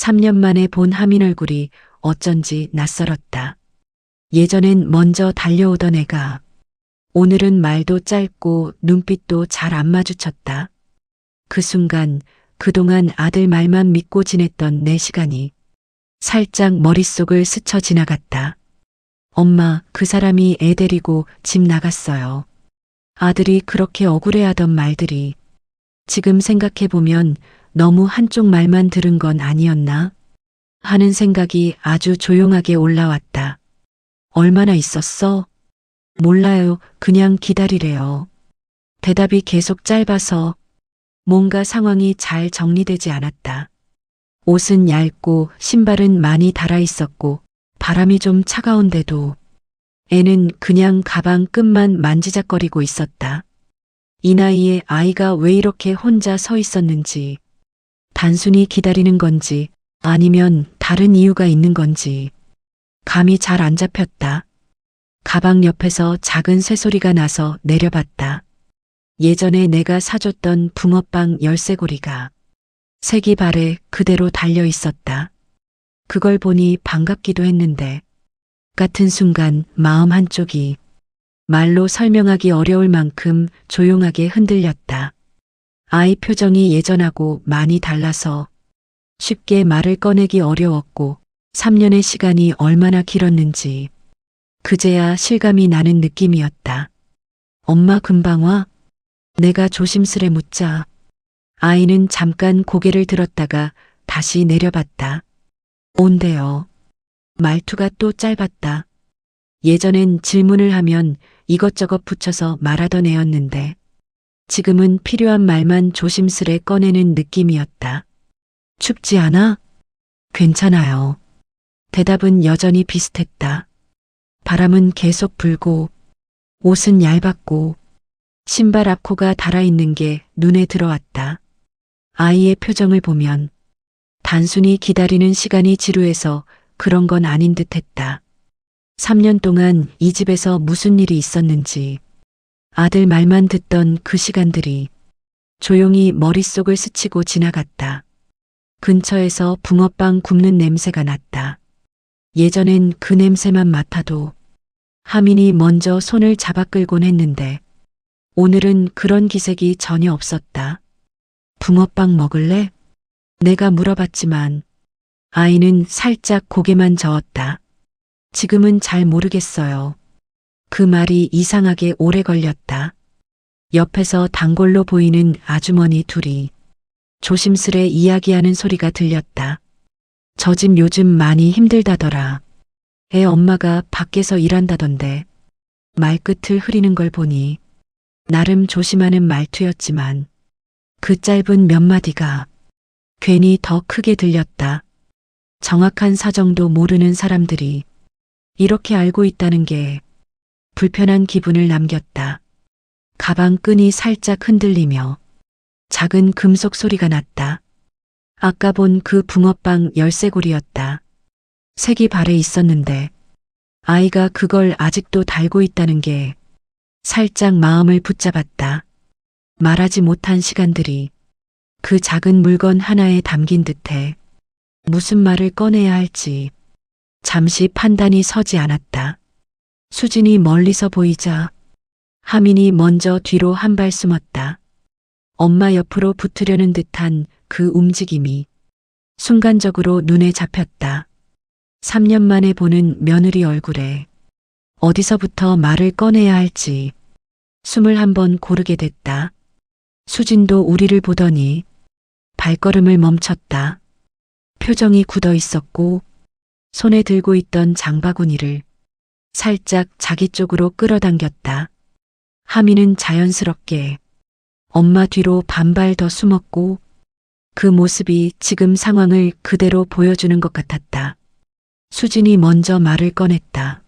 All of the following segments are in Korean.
3년 만에 본 하민 얼굴이 어쩐지 낯설었다. 예전엔 먼저 달려오던 애가 오늘은 말도 짧고 눈빛도 잘 안 마주쳤다. 그 순간 그동안 아들 말만 믿고 지냈던 내 시간이 살짝 머릿속을 스쳐 지나갔다. 엄마, 그 사람이 애 데리고 집 나갔어요. 아들이 그렇게 억울해하던 말들이 지금 생각해보면 너무 한쪽 말만 들은 건 아니었나 하는 생각이 아주 조용하게 올라왔다. 얼마나 있었어? 몰라요. 그냥 기다리래요. 대답이 계속 짧아서 뭔가 상황이 잘 정리되지 않았다. 옷은 얇고 신발은 많이 달아 있었고 바람이 좀 차가운데도 애는 그냥 가방 끝만 만지작거리고 있었다. 이 나이에 아이가 왜 이렇게 혼자 서 있었는지, 단순히 기다리는 건지 아니면 다른 이유가 있는 건지 감이 잘 안 잡혔다. 가방 옆에서 작은 쇠소리가 나서 내려봤다. 예전에 내가 사줬던 붕어빵 열쇠고리가 색이 발에 그대로 달려 있었다. 그걸 보니 반갑기도 했는데 같은 순간 마음 한쪽이 말로 설명하기 어려울 만큼 조용하게 흔들렸다. 아이 표정이 예전하고 많이 달라서 쉽게 말을 꺼내기 어려웠고 3년의 시간이 얼마나 길었는지 그제야 실감이 나는 느낌이었다. 엄마 금방 와? 내가 조심스레 묻자 아이는 잠깐 고개를 들었다가 다시 내려봤다. 온대요. 말투가 또 짧았다. 예전엔 질문을 하면 이것저것 붙여서 말하던 애였는데 지금은 필요한 말만 조심스레 꺼내는 느낌이었다. 춥지 않아? 괜찮아요. 대답은 여전히 비슷했다. 바람은 계속 불고 옷은 얇았고 신발 앞코가 달아있는 게 눈에 들어왔다. 아이의 표정을 보면 단순히 기다리는 시간이 지루해서 그런 건 아닌 듯 했다. 3년 동안 이 집에서 무슨 일이 있었는지 아들 말만 듣던 그 시간들이 조용히 머릿속을 스치고 지나갔다. 근처에서 붕어빵 굽는 냄새가 났다. 예전엔 그 냄새만 맡아도 하민이 먼저 손을 잡아 끌곤 했는데 오늘은 그런 기색이 전혀 없었다. 붕어빵 먹을래? 내가 물어봤지만 아이는 살짝 고개만 저었다. 지금은 잘 모르겠어요. 그 말이 이상하게 오래 걸렸다. 옆에서 단골로 보이는 아주머니 둘이 조심스레 이야기하는 소리가 들렸다. 저 집 요즘 많이 힘들다더라. 애 엄마가 밖에서 일한다던데. 말끝을 흐리는 걸 보니 나름 조심하는 말투였지만 그 짧은 몇 마디가 괜히 더 크게 들렸다. 정확한 사정도 모르는 사람들이 이렇게 알고 있다는 게 불편한 기분을 남겼다. 가방 끈이 살짝 흔들리며 작은 금속 소리가 났다. 아까 본 그 붕어빵 열쇠고리였다. 색이 발에 있었는데 아이가 그걸 아직도 달고 있다는 게 살짝 마음을 붙잡았다. 말하지 못한 시간들이 그 작은 물건 하나에 담긴 듯해 무슨 말을 꺼내야 할지 잠시 판단이 서지 않았다. 수진이 멀리서 보이자 하민이 먼저 뒤로 한 발 숨었다. 엄마 옆으로 붙으려는 듯한 그 움직임이 순간적으로 눈에 잡혔다. 3년 만에 보는 며느리 얼굴에 어디서부터 말을 꺼내야 할지 숨을 한번 고르게 됐다. 수진도 우리를 보더니 발걸음을 멈췄다. 표정이 굳어 있었고 손에 들고 있던 장바구니를 살짝 자기 쪽으로 끌어당겼다. 하민은 자연스럽게 엄마 뒤로 반발 더 숨었고 그 모습이 지금 상황을 그대로 보여주는 것 같았다. 수진이 먼저 말을 꺼냈다.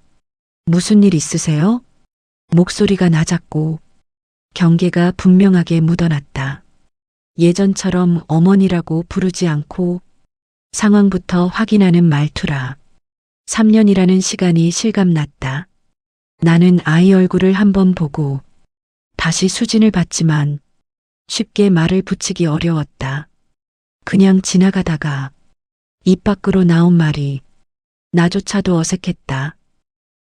무슨 일 있으세요? 목소리가 낮았고 경계가 분명하게 묻어났다. 예전처럼 어머니라고 부르지 않고 상황부터 확인하는 말투라 3년이라는 시간이 실감났다. 나는 아이 얼굴을 한번 보고 다시 수진을 봤지만 쉽게 말을 붙이기 어려웠다. 그냥 지나가다가 입 밖으로 나온 말이 나조차도 어색했다.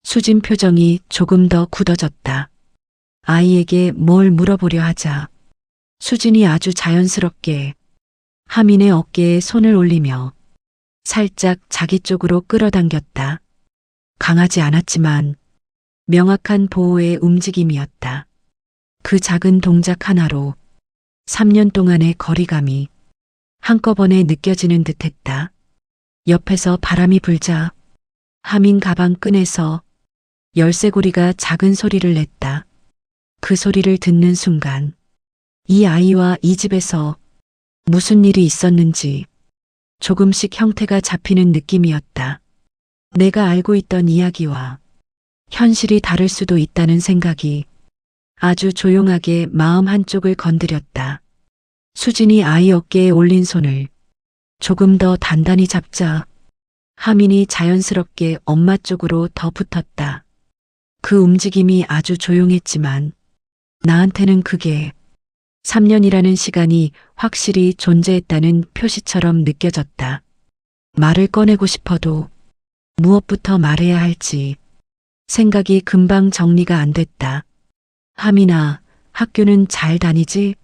수진 표정이 조금 더 굳어졌다. 아이에게 뭘 물어보려 하자 수진이 아주 자연스럽게 하민의 어깨에 손을 올리며 살짝 자기 쪽으로 끌어당겼다. 강하지 않았지만 명확한 보호의 움직임이었다. 그 작은 동작 하나로 3년 동안의 거리감이 한꺼번에 느껴지는 듯했다. 옆에서 바람이 불자 하민 가방 끈에서 열쇠고리가 작은 소리를 냈다. 그 소리를 듣는 순간 이 아이와 이 집에서 무슨 일이 있었는지 조금씩 형태가 잡히는 느낌이었다. 내가 알고 있던 이야기와 현실이 다를 수도 있다는 생각이 아주 조용하게 마음 한쪽을 건드렸다. 수진이 아이 어깨에 올린 손을 조금 더 단단히 잡자 하민이 자연스럽게 엄마 쪽으로 더 붙었다. 그 움직임이 아주 조용했지만 나한테는 그게 3년이라는 시간이 확실히 존재했다는 표시처럼 느껴졌다. 말을 꺼내고 싶어도 무엇부터 말해야 할지 생각이 금방 정리가 안 됐다. 하민아, 학교는 잘 다니지?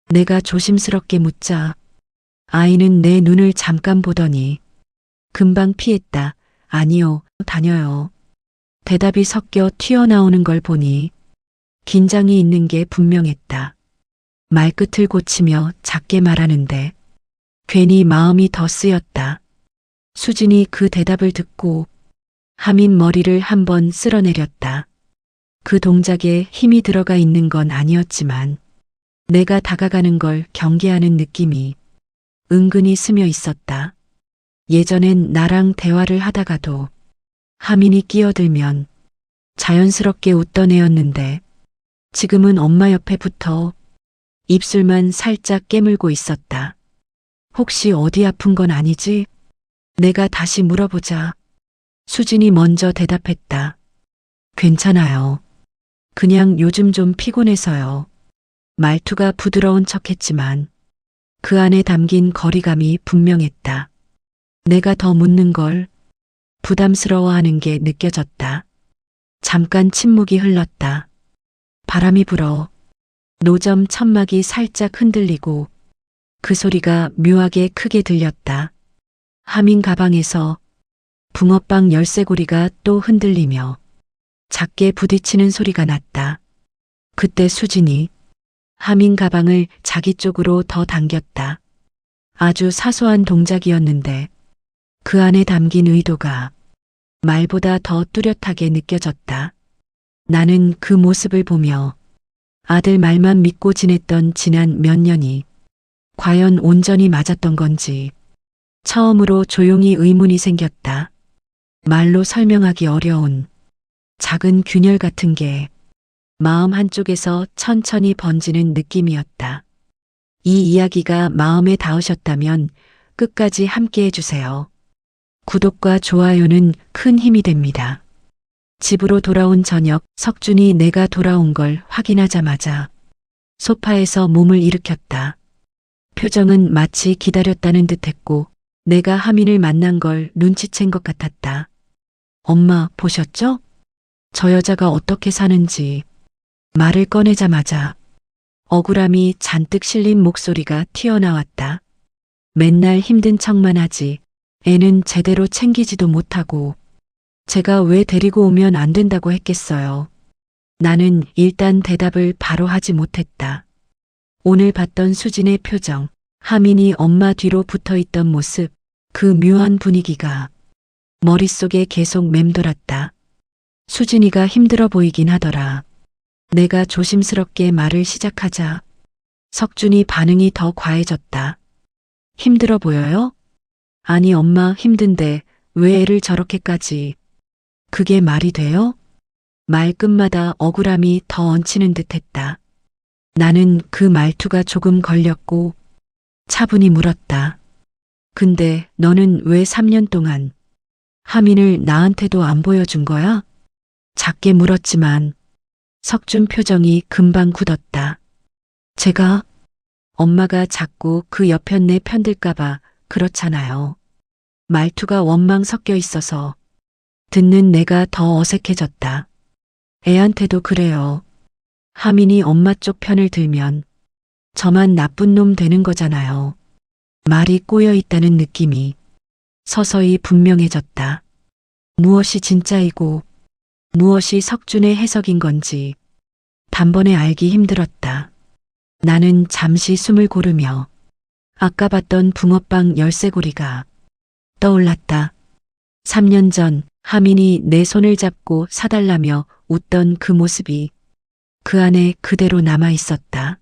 내가 조심스럽게 묻자 아이는 내 눈을 잠깐 보더니 금방 피했다. 아니요, 다녀요. 대답이 섞여 튀어나오는 걸 보니 긴장이 있는 게 분명했다. 말끝을 고치며 작게 말하는데 괜히 마음이 더 쓰였다. 수진이 그 대답을 듣고 하민 머리를 한번 쓸어내렸다. 그 동작에 힘이 들어가 있는 건 아니었지만 내가 다가가는 걸 경계하는 느낌이 은근히 스며 있었다. 예전엔 나랑 대화를 하다가도 하민이 끼어들면 자연스럽게 웃던 애였는데 지금은 엄마 옆에 붙어 입술만 살짝 깨물고 있었다. 혹시 어디 아픈 건 아니지? 내가 다시 물어보자. 수진이 먼저 대답했다. 괜찮아요. 그냥 요즘 좀 피곤해서요. 말투가 부드러운 척했지만 그 안에 담긴 거리감이 분명했다. 내가 더 묻는 걸 부담스러워하는 게 느껴졌다. 잠깐 침묵이 흘렀다. 바람이 불어 노점 천막이 살짝 흔들리고 그 소리가 묘하게 크게 들렸다. 하민 가방에서 붕어빵 열쇠고리가 또 흔들리며 작게 부딪히는 소리가 났다. 그때 수진이 하민 가방을 자기 쪽으로 더 당겼다. 아주 사소한 동작이었는데 그 안에 담긴 의도가 말보다 더 뚜렷하게 느껴졌다. 나는 그 모습을 보며 아들 말만 믿고 지냈던 지난 몇 년이 과연 온전히 맞았던 건지 처음으로 조용히 의문이 생겼다. 말로 설명하기 어려운 작은 균열 같은 게 마음 한쪽에서 천천히 번지는 느낌이었다. 이 이야기가 마음에 닿으셨다면 끝까지 함께 해주세요. 구독과 좋아요는 큰 힘이 됩니다. 집으로 돌아온 저녁, 석준이 내가 돌아온 걸 확인하자마자 소파에서 몸을 일으켰다. 표정은 마치 기다렸다는 듯했고 내가 하민을 만난 걸 눈치챈 것 같았다. 엄마, 보셨죠? 저 여자가 어떻게 사는지. 말을 꺼내자마자 억울함이 잔뜩 실린 목소리가 튀어나왔다. 맨날 힘든 척만 하지. 애는 제대로 챙기지도 못하고 제가 왜 데리고 오면 안 된다고 했겠어요. 나는 일단 대답을 바로 하지 못했다. 오늘 봤던 수진의 표정, 하민이 엄마 뒤로 붙어 있던 모습, 그 묘한 분위기가 머릿속에 계속 맴돌았다. 수진이가 힘들어 보이긴 하더라. 내가 조심스럽게 말을 시작하자 석준이 반응이 더 과해졌다. 힘들어 보여요? 아니 엄마 힘든데 왜 애를 저렇게까지. 그게 말이 돼요? 말끝마다 억울함이 더 얹히는 듯했다. 나는 그 말투가 조금 걸렸고 차분히 물었다. 근데 너는 왜 3년 동안 하민을 나한테도 안 보여준 거야? 작게 물었지만 석준 표정이 금방 굳었다. 제가 엄마가 자꾸 그 여편네 편들까봐 그렇잖아요. 말투가 원망 섞여 있어서 듣는 내가 더 어색해졌다. 애한테도 그래요. 하민이 엄마 쪽 편을 들면 저만 나쁜 놈 되는 거잖아요. 말이 꼬여 있다는 느낌이 서서히 분명해졌다. 무엇이 진짜이고 무엇이 석준의 해석인 건지 단번에 알기 힘들었다. 나는 잠시 숨을 고르며 아까 봤던 붕어빵 열쇠고리가 떠올랐다. 3년 전 하민이 내 손을 잡고 사달라며 웃던 그 모습이 그 안에 그대로 남아 있었다.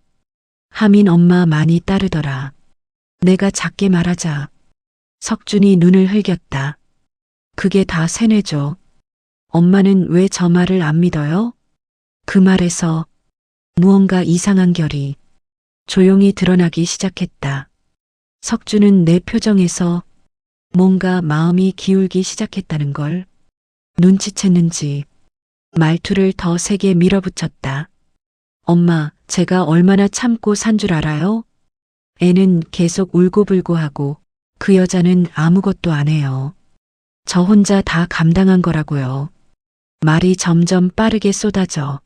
하민 엄마 많이 따르더라. 내가 작게 말하자 석준이 눈을 흘겼다. 그게 다 세뇌죠. 엄마는 왜 저 말을 안 믿어요? 그 말에서 무언가 이상한 결이 조용히 드러나기 시작했다. 석준은 내 표정에서 뭔가 마음이 기울기 시작했다는 걸 눈치챘는지 말투를 더 세게 밀어붙였다. 엄마, 제가 얼마나 참고 산 줄 알아요? 애는 계속 울고불고 하고 그 여자는 아무것도 안 해요. 저 혼자 다 감당한 거라고요. 말이 점점 빠르게 쏟아져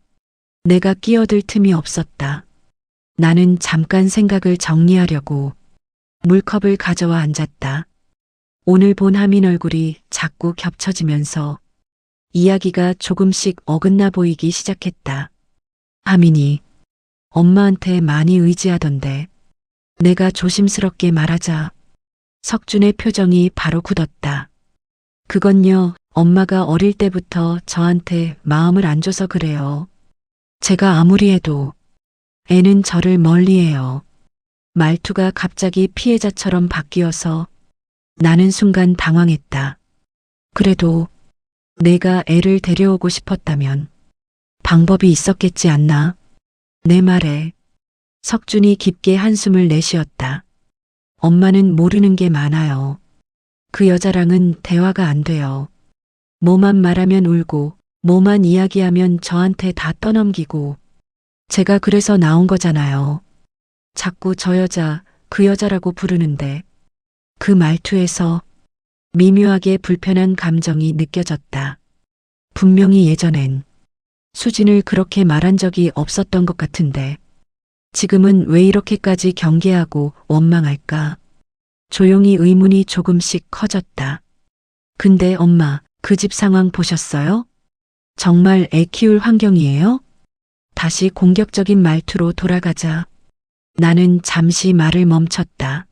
내가 끼어들 틈이 없었다. 나는 잠깐 생각을 정리하려고 물컵을 가져와 앉았다. 오늘 본 하민 얼굴이 자꾸 겹쳐지면서 이야기가 조금씩 어긋나 보이기 시작했다. 하민이 엄마한테 많이 의지하던데 내가 조심스럽게 말하자 석준의 표정이 바로 굳었다. 그건요, 엄마가 어릴 때부터 저한테 마음을 안 줘서 그래요. 제가 아무리 해도 애는 저를 멀리해요. 말투가 갑자기 피해자처럼 바뀌어서 나는 순간 당황했다. 그래도 내가 애를 데려오고 싶었다면 방법이 있었겠지 않나? 내 말에 석준이 깊게 한숨을 내쉬었다. 엄마는 모르는 게 많아요. 그 여자랑은 대화가 안 돼요. 뭐만 말하면 울고 뭐만 이야기하면 저한테 다 떠넘기고 제가 그래서 나온 거잖아요. 자꾸 저 여자, 그 여자라고 부르는데 그 말투에서 미묘하게 불편한 감정이 느껴졌다. 분명히 예전엔 수진을 그렇게 말한 적이 없었던 것 같은데 지금은 왜 이렇게까지 경계하고 원망할까? 조용히 의문이 조금씩 커졌다. 근데 엄마, 그 집 상황 보셨어요? 정말 애 키울 환경이에요? 다시 공격적인 말투로 돌아가자 나는 잠시 말을 멈췄다.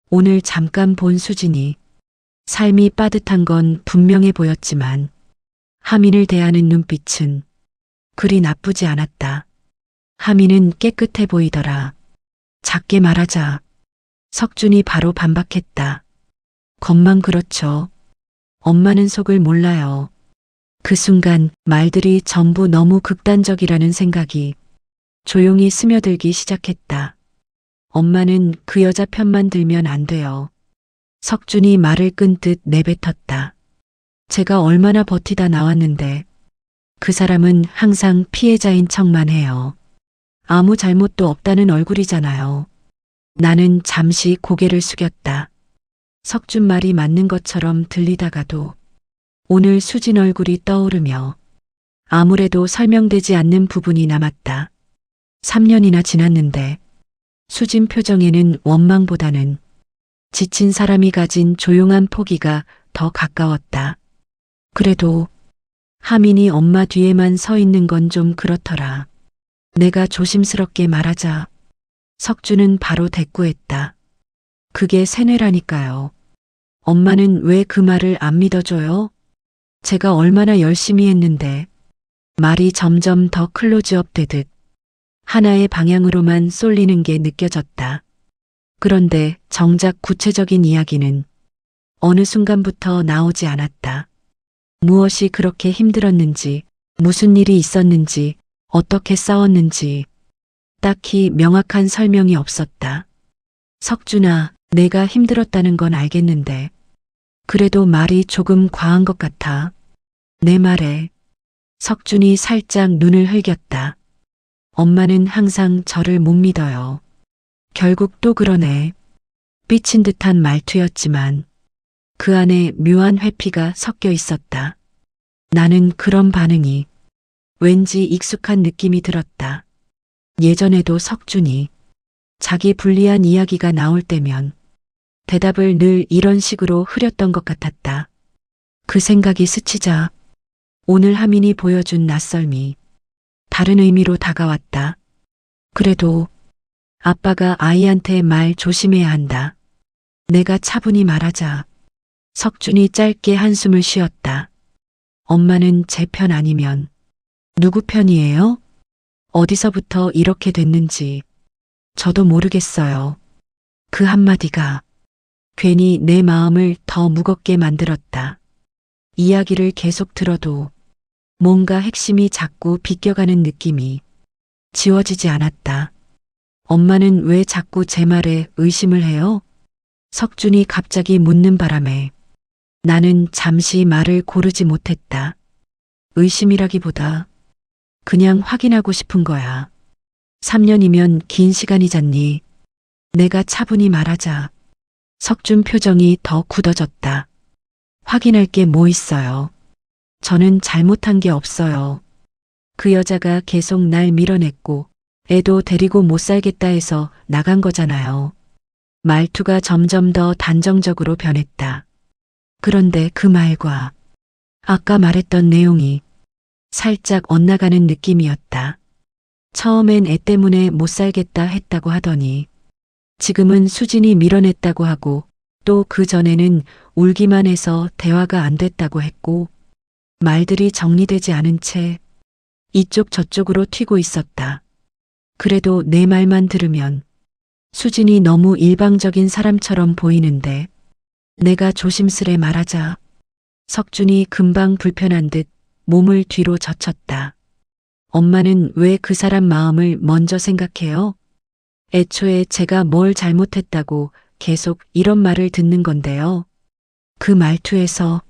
오늘 잠깐 본 수진이 삶이 빠듯한 건 분명해 보였지만 하민을 대하는 눈빛은 그리 나쁘지 않았다. 하민은 깨끗해 보이더라. 작게 말하자 석준이 바로 반박했다. 겉만 그렇죠. 엄마는 속을 몰라요. 그 순간 말들이 전부 너무 극단적이라는 생각이 조용히 스며들기 시작했다. 엄마는 그 여자 편만 들면 안 돼요. 석준이 말을 끈 듯 내뱉었다. 제가 얼마나 버티다 나왔는데 그 사람은 항상 피해자인 척만 해요. 아무 잘못도 없다는 얼굴이잖아요. 나는 잠시 고개를 숙였다. 석준 말이 맞는 것처럼 들리다가도 오늘 수진 얼굴이 떠오르며 아무래도 설명되지 않는 부분이 남았다. 3년이나 지났는데 수진 표정에는 원망보다는 지친 사람이 가진 조용한 포기가 더 가까웠다. 그래도 하민이 엄마 뒤에만 서 있는 건 좀 그렇더라. 내가 조심스럽게 말하자 석준은 바로 대꾸했다. 그게 세뇌라니까요. 엄마는 왜 그 말을 안 믿어줘요? 제가 얼마나 열심히 했는데. 말이 점점 더 클로즈업 되듯 하나의 방향으로만 쏠리는 게 느껴졌다. 그런데 정작 구체적인 이야기는 어느 순간부터 나오지 않았다. 무엇이 그렇게 힘들었는지, 무슨 일이 있었는지, 어떻게 싸웠는지 딱히 명확한 설명이 없었다. 석준아, 내가 힘들었다는 건 알겠는데 그래도 말이 조금 과한 것 같아. 내 말에 석준이 살짝 눈을 흘겼다. 엄마는 항상 저를 못 믿어요. 결국 또 그러네. 삐친 듯한 말투였지만 그 안에 묘한 회피가 섞여 있었다. 나는 그런 반응이 왠지 익숙한 느낌이 들었다. 예전에도 석준이 자기 불리한 이야기가 나올 때면 대답을 늘 이런 식으로 흐렸던 것 같았다. 그 생각이 스치자 오늘 하민이 보여준 낯설미, 다른 의미로 다가왔다. 그래도 아빠가 아이한테 말 조심해야 한다. 내가 차분히 말하자 석준이 짧게 한숨을 쉬었다. 엄마는 제 편 아니면 누구 편이에요? 어디서부터 이렇게 됐는지 저도 모르겠어요. 그 한마디가 괜히 내 마음을 더 무겁게 만들었다. 이야기를 계속 들어도 뭔가 핵심이 자꾸 비껴가는 느낌이 지워지지 않았다. 엄마는 왜 자꾸 제 말에 의심을 해요? 석준이 갑자기 묻는 바람에 나는 잠시 말을 고르지 못했다. 의심이라기보다 그냥 확인하고 싶은 거야. 3년이면 긴 시간이잖니. 내가 차분히 말하자 석준 표정이 더 굳어졌다. 확인할 게 뭐 있어요. 저는 잘못한 게 없어요. 그 여자가 계속 날 밀어냈고 애도 데리고 못 살겠다 해서 나간 거잖아요. 말투가 점점 더 단정적으로 변했다. 그런데 그 말과 아까 말했던 내용이 살짝 엇나가는 느낌이었다. 처음엔 애 때문에 못 살겠다 했다고 하더니 지금은 수진이 밀어냈다고 하고 또 그 전에는 울기만 해서 대화가 안 됐다고 했고 말들이 정리되지 않은 채 이쪽 저쪽으로 튀고 있었다. 그래도 내 말만 들으면 수진이 너무 일방적인 사람처럼 보이는데 내가 조심스레 말하자 석준이 금방 불편한 듯 몸을 뒤로 젖혔다. 엄마는 왜 그 사람 마음을 먼저 생각해요? 애초에 제가 뭘 잘못했다고 계속 이런 말을 듣는 건데요. 그 말투에서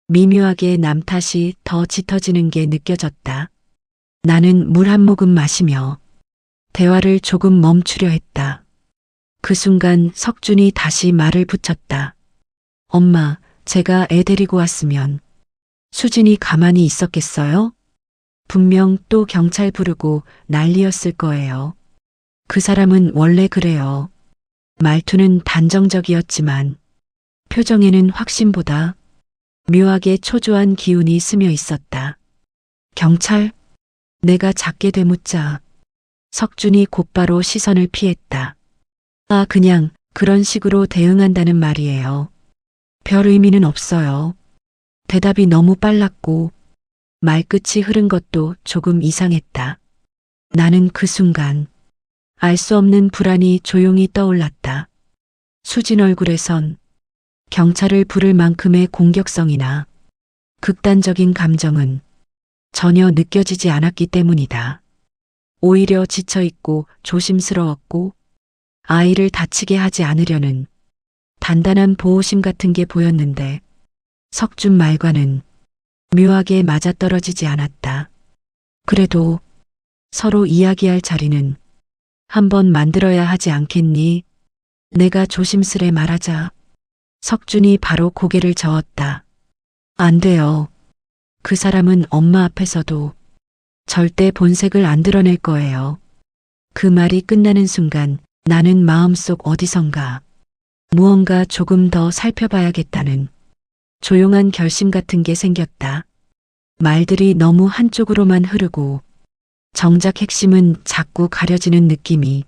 미묘하게 남 탓이 더 짙어지는 게 느껴졌다. 나는 물 한 모금 마시며 대화를 조금 멈추려 했다. 그 순간 석준이 다시 말을 붙였다. 엄마, 제가 애 데리고 왔으면 수진이 가만히 있었겠어요? 분명 또 경찰 부르고 난리였을 거예요. 그 사람은 원래 그래요. 말투는 단정적이었지만 표정에는 확신보다 묘하게 초조한 기운이 스며 있었다. 경찰? 내가 작게 되묻자 석준이 곧바로 시선을 피했다. 아, 그냥 그런 식으로 대응한다는 말이에요. 별 의미는 없어요. 대답이 너무 빨랐고 말끝이 흐른 것도 조금 이상했다. 나는 그 순간 알 수 없는 불안이 조용히 떠올랐다. 수진 얼굴에선 경찰을 부를 만큼의 공격성이나 극단적인 감정은 전혀 느껴지지 않았기 때문이다. 오히려 지쳐있고 조심스러웠고 아이를 다치게 하지 않으려는 단단한 보호심 같은 게 보였는데 석준 말과는 묘하게 맞아떨어지지 않았다. 그래도 서로 이야기할 자리는 한번 만들어야 하지 않겠니? 내가 조심스레 말하자 석준이 바로 고개를 저었다. 안 돼요. 그 사람은 엄마 앞에서도 절대 본색을 안 드러낼 거예요. 그 말이 끝나는 순간 나는 마음속 어디선가 무언가 조금 더 살펴봐야겠다는 조용한 결심 같은 게 생겼다. 말들이 너무 한쪽으로만 흐르고 정작 핵심은 자꾸 가려지는 느낌이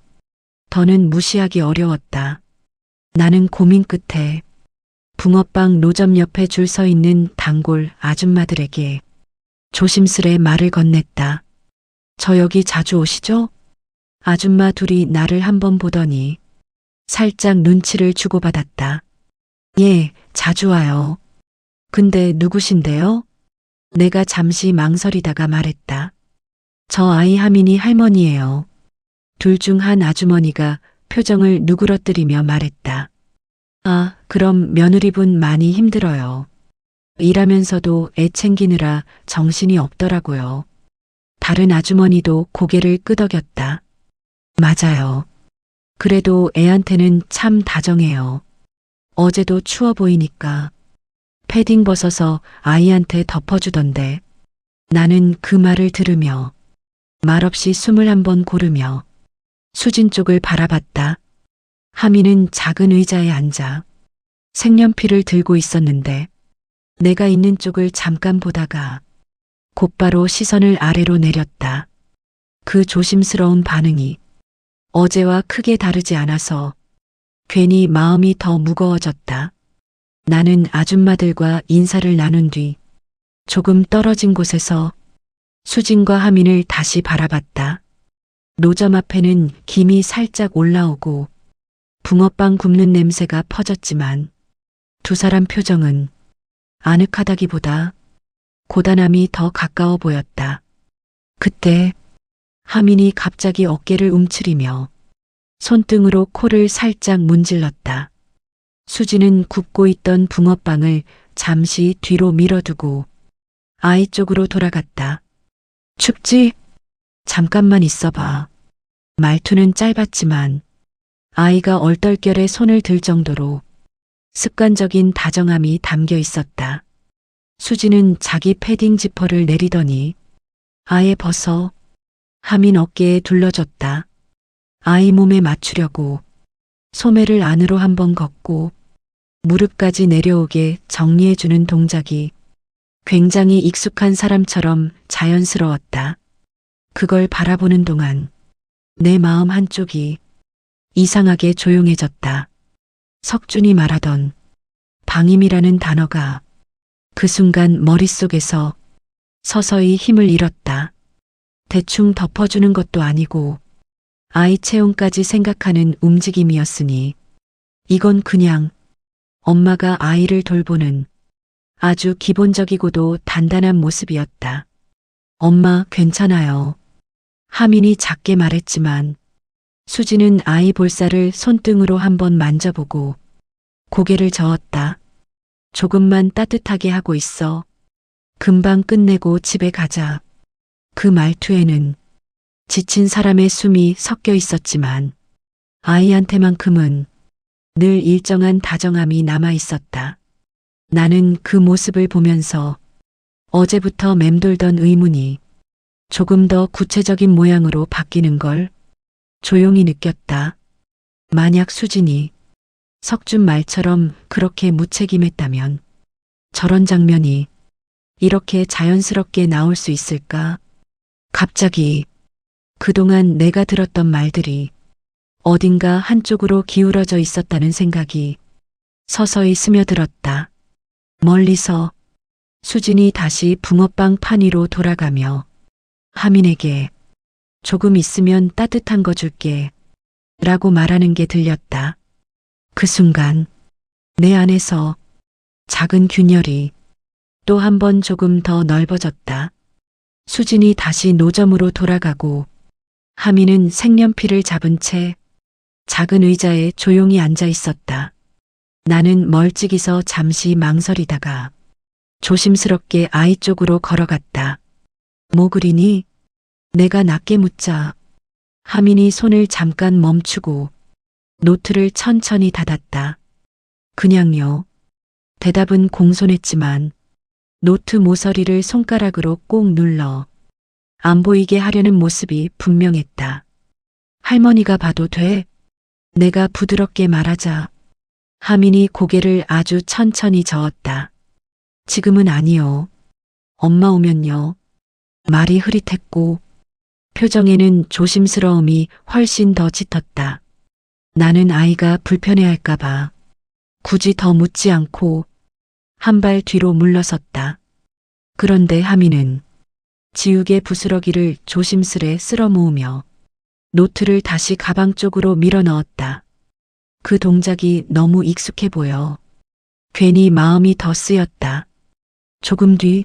더는 무시하기 어려웠다. 나는 고민 끝에 붕어빵 노점 옆에 줄 서 있는 단골 아줌마들에게 조심스레 말을 건넸다. 저 여기 자주 오시죠? 아줌마 둘이 나를 한번 보더니 살짝 눈치를 주고받았다. 예, 자주 와요. 근데 누구신데요? 내가 잠시 망설이다가 말했다. 저 아이 하민이 할머니예요. 둘 중 한 아주머니가 표정을 누그러뜨리며 말했다. 아, 그럼 며느리분 많이 힘들어요. 일하면서도 애 챙기느라 정신이 없더라고요. 다른 아주머니도 고개를 끄덕였다. 맞아요. 그래도 애한테는 참 다정해요. 어제도 추워 보이니까 패딩 벗어서 아이한테 덮어주던데. 나는 그 말을 들으며 말없이 숨을 한번 고르며 수진 쪽을 바라봤다. 하미는 작은 의자에 앉아 색연필을 들고 있었는데 내가 있는 쪽을 잠깐 보다가 곧바로 시선을 아래로 내렸다. 그 조심스러운 반응이 어제와 크게 다르지 않아서 괜히 마음이 더 무거워졌다. 나는 아줌마들과 인사를 나눈 뒤 조금 떨어진 곳에서 수진과 하민을 다시 바라봤다. 노점 앞에는 김이 살짝 올라오고 붕어빵 굽는 냄새가 퍼졌지만 두 사람 표정은 아늑하다기보다 고단함이 더 가까워 보였다. 그때 하민이 갑자기 어깨를 움츠리며 손등으로 코를 살짝 문질렀다. 수지는 굽고 있던 붕어빵을 잠시 뒤로 밀어두고 아이 쪽으로 돌아갔다. 춥지? 잠깐만 있어봐. 말투는 짧았지만 아이가 얼떨결에 손을 들 정도로 습관적인 다정함이 담겨 있었다. 수지는 자기 패딩 지퍼를 내리더니 아예 벗어 하민 어깨에 둘러줬다. 아이 몸에 맞추려고 소매를 안으로 한번 걷고 무릎까지 내려오게 정리해주는 동작이 굉장히 익숙한 사람처럼 자연스러웠다. 그걸 바라보는 동안 내 마음 한쪽이 이상하게 조용해졌다. 석준이 말하던 방임이라는 단어가 그 순간 머릿속에서 서서히 힘을 잃었다. 대충 덮어주는 것도 아니고 아이 체온까지 생각하는 움직임이었으니 이건 그냥 엄마가 아이를 돌보는 아주 기본적이고도 단단한 모습이었다. 엄마 괜찮아요. 하민이 작게 말했지만 수지는 아이 볼살을 손등으로 한번 만져보고 고개를 저었다. 조금만 따뜻하게 하고 있어. 금방 끝내고 집에 가자. 그 말투에는 지친 사람의 숨이 섞여 있었지만 아이한테만큼은 늘 일정한 다정함이 남아 있었다. 나는 그 모습을 보면서 어제부터 맴돌던 의문이 조금 더 구체적인 모양으로 바뀌는 걸 조용히 느꼈다. 만약 수진이 석준 말처럼 그렇게 무책임했다면 저런 장면이 이렇게 자연스럽게 나올 수 있을까? 갑자기 그동안 내가 들었던 말들이 어딘가 한쪽으로 기울어져 있었다는 생각이 서서히 스며들었다. 멀리서 수진이 다시 붕어빵 판 위로 돌아가며 하민에게 조금 있으면 따뜻한 거 줄게 라고 말하는 게 들렸다. 그 순간 내 안에서 작은 균열이 또 한 번 조금 더 넓어졌다. 수진이 다시 노점으로 돌아가고 하민은 색연필을 잡은 채 작은 의자에 조용히 앉아 있었다. 나는 멀찍이서 잠시 망설이다가 조심스럽게 아이 쪽으로 걸어갔다. 뭐 그리니? 내가 낮게 묻자 하민이 손을 잠깐 멈추고 노트를 천천히 닫았다. 그냥요. 대답은 공손했지만 노트 모서리를 손가락으로 꼭 눌러 안 보이게 하려는 모습이 분명했다. 할머니가 봐도 돼? 내가 부드럽게 말하자 하민이 고개를 아주 천천히 저었다. 지금은 아니요. 엄마 오면요. 말이 흐릿했고 표정에는 조심스러움이 훨씬 더 짙었다. 나는 아이가 불편해할까봐 굳이 더 묻지 않고 한 발 뒤로 물러섰다. 그런데 하민은 지우개 부스러기를 조심스레 쓸어 모으며 노트를 다시 가방 쪽으로 밀어 넣었다. 그 동작이 너무 익숙해 보여 괜히 마음이 더 쓰였다. 조금 뒤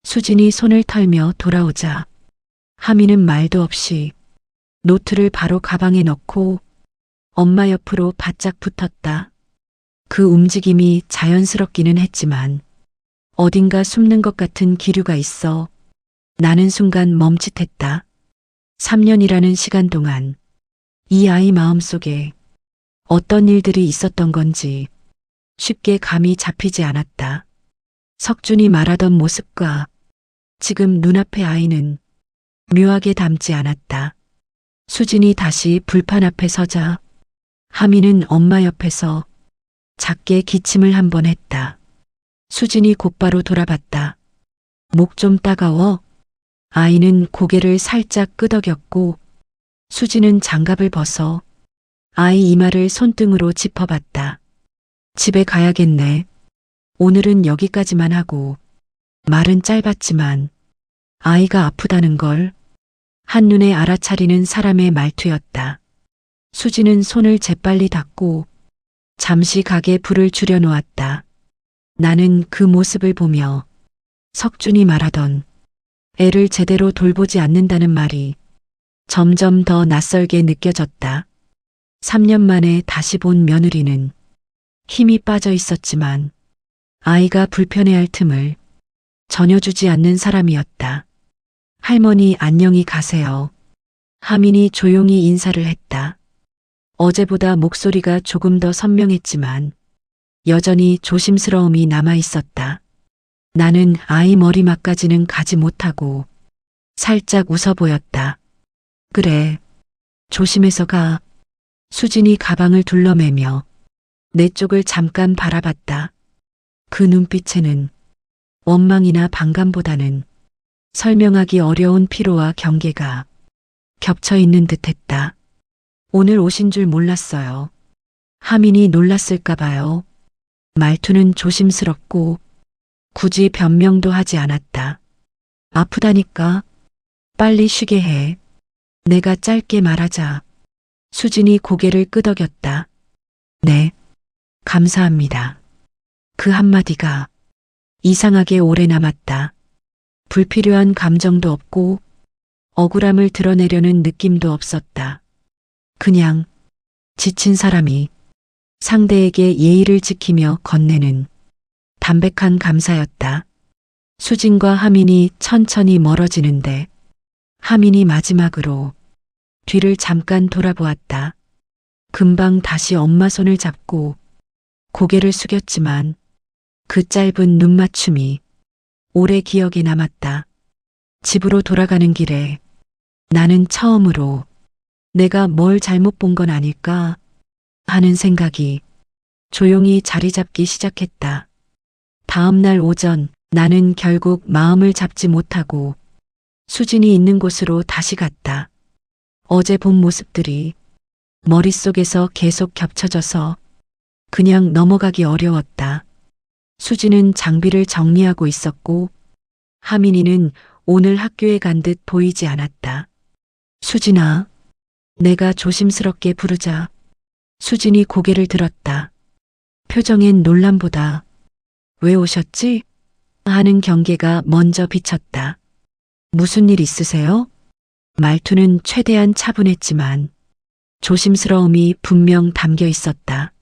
수진이 손을 털며 돌아오자 하민은 말도 없이 노트를 바로 가방에 넣고 엄마 옆으로 바짝 붙었다. 그 움직임이 자연스럽기는 했지만 어딘가 숨는 것 같은 기류가 있어 나는 순간 멈칫했다. 3년이라는 시간 동안 이 아이 마음속에 어떤 일들이 있었던 건지 쉽게 감이 잡히지 않았다. 석준이 말하던 모습과 지금 눈앞의 아이는 묘하게 닮지 않았다. 수진이 다시 불판 앞에 서자 하미는 엄마 옆에서 작게 기침을 한 번 했다. 수진이 곧바로 돌아봤다. 목 좀 따가워? 아이는 고개를 살짝 끄덕였고 수진은 장갑을 벗어 아이 이마를 손등으로 짚어봤다. 집에 가야겠네. 오늘은 여기까지만 하고. 말은 짧았지만 아이가 아프다는 걸 한눈에 알아차리는 사람의 말투였다. 수진은 손을 재빨리 닫고 잠시 가게 불을 줄여놓았다. 나는 그 모습을 보며 석준이 말하던 애를 제대로 돌보지 않는다는 말이 점점 더 낯설게 느껴졌다. 3년 만에 다시 본 며느리는 힘이 빠져 있었지만 아이가 불편해할 틈을 전혀 주지 않는 사람이었다. 할머니 안녕히 가세요. 하민이 조용히 인사를 했다. 어제보다 목소리가 조금 더 선명했지만 여전히 조심스러움이 남아 있었다. 나는 아이 머리맡까지는 가지 못하고 살짝 웃어 보였다. 그래, 조심해서 가. 수진이 가방을 둘러매며 내 쪽을 잠깐 바라봤다. 그 눈빛에는 원망이나 반감보다는 설명하기 어려운 피로와 경계가 겹쳐 있는 듯했다. 오늘 오신 줄 몰랐어요. 하민이 놀랐을까 봐요. 말투는 조심스럽고 굳이 변명도 하지 않았다. 아프다니까 빨리 쉬게 해. 내가 짧게 말하자. 수진이 고개를 끄덕였다. 네, 감사합니다. 그 한마디가 이상하게 오래 남았다. 불필요한 감정도 없고 억울함을 드러내려는 느낌도 없었다. 그냥 지친 사람이 상대에게 예의를 지키며 건네는 담백한 감사였다. 수진과 하민이 천천히 멀어지는데 하민이 마지막으로 뒤를 잠깐 돌아보았다. 금방 다시 엄마 손을 잡고 고개를 숙였지만 그 짧은 눈맞춤이 오래 기억에 남았다. 집으로 돌아가는 길에 나는 처음으로 내가 뭘 잘못 본 건 아닐까 하는 생각이 조용히 자리 잡기 시작했다. 다음 날 오전 나는 결국 마음을 잡지 못하고 수진이 있는 곳으로 다시 갔다. 어제 본 모습들이 머릿속에서 계속 겹쳐져서 그냥 넘어가기 어려웠다. 수진은 장비를 정리하고 있었고 하민이는 오늘 학교에 간 듯 보이지 않았다. 수진아, 내가 조심스럽게 부르자 수진이 고개를 들었다. 표정엔 놀람보다 왜 오셨지? 하는 경계가 먼저 비쳤다. 무슨 일 있으세요? 말투는 최대한 차분했지만 조심스러움이 분명 담겨 있었다.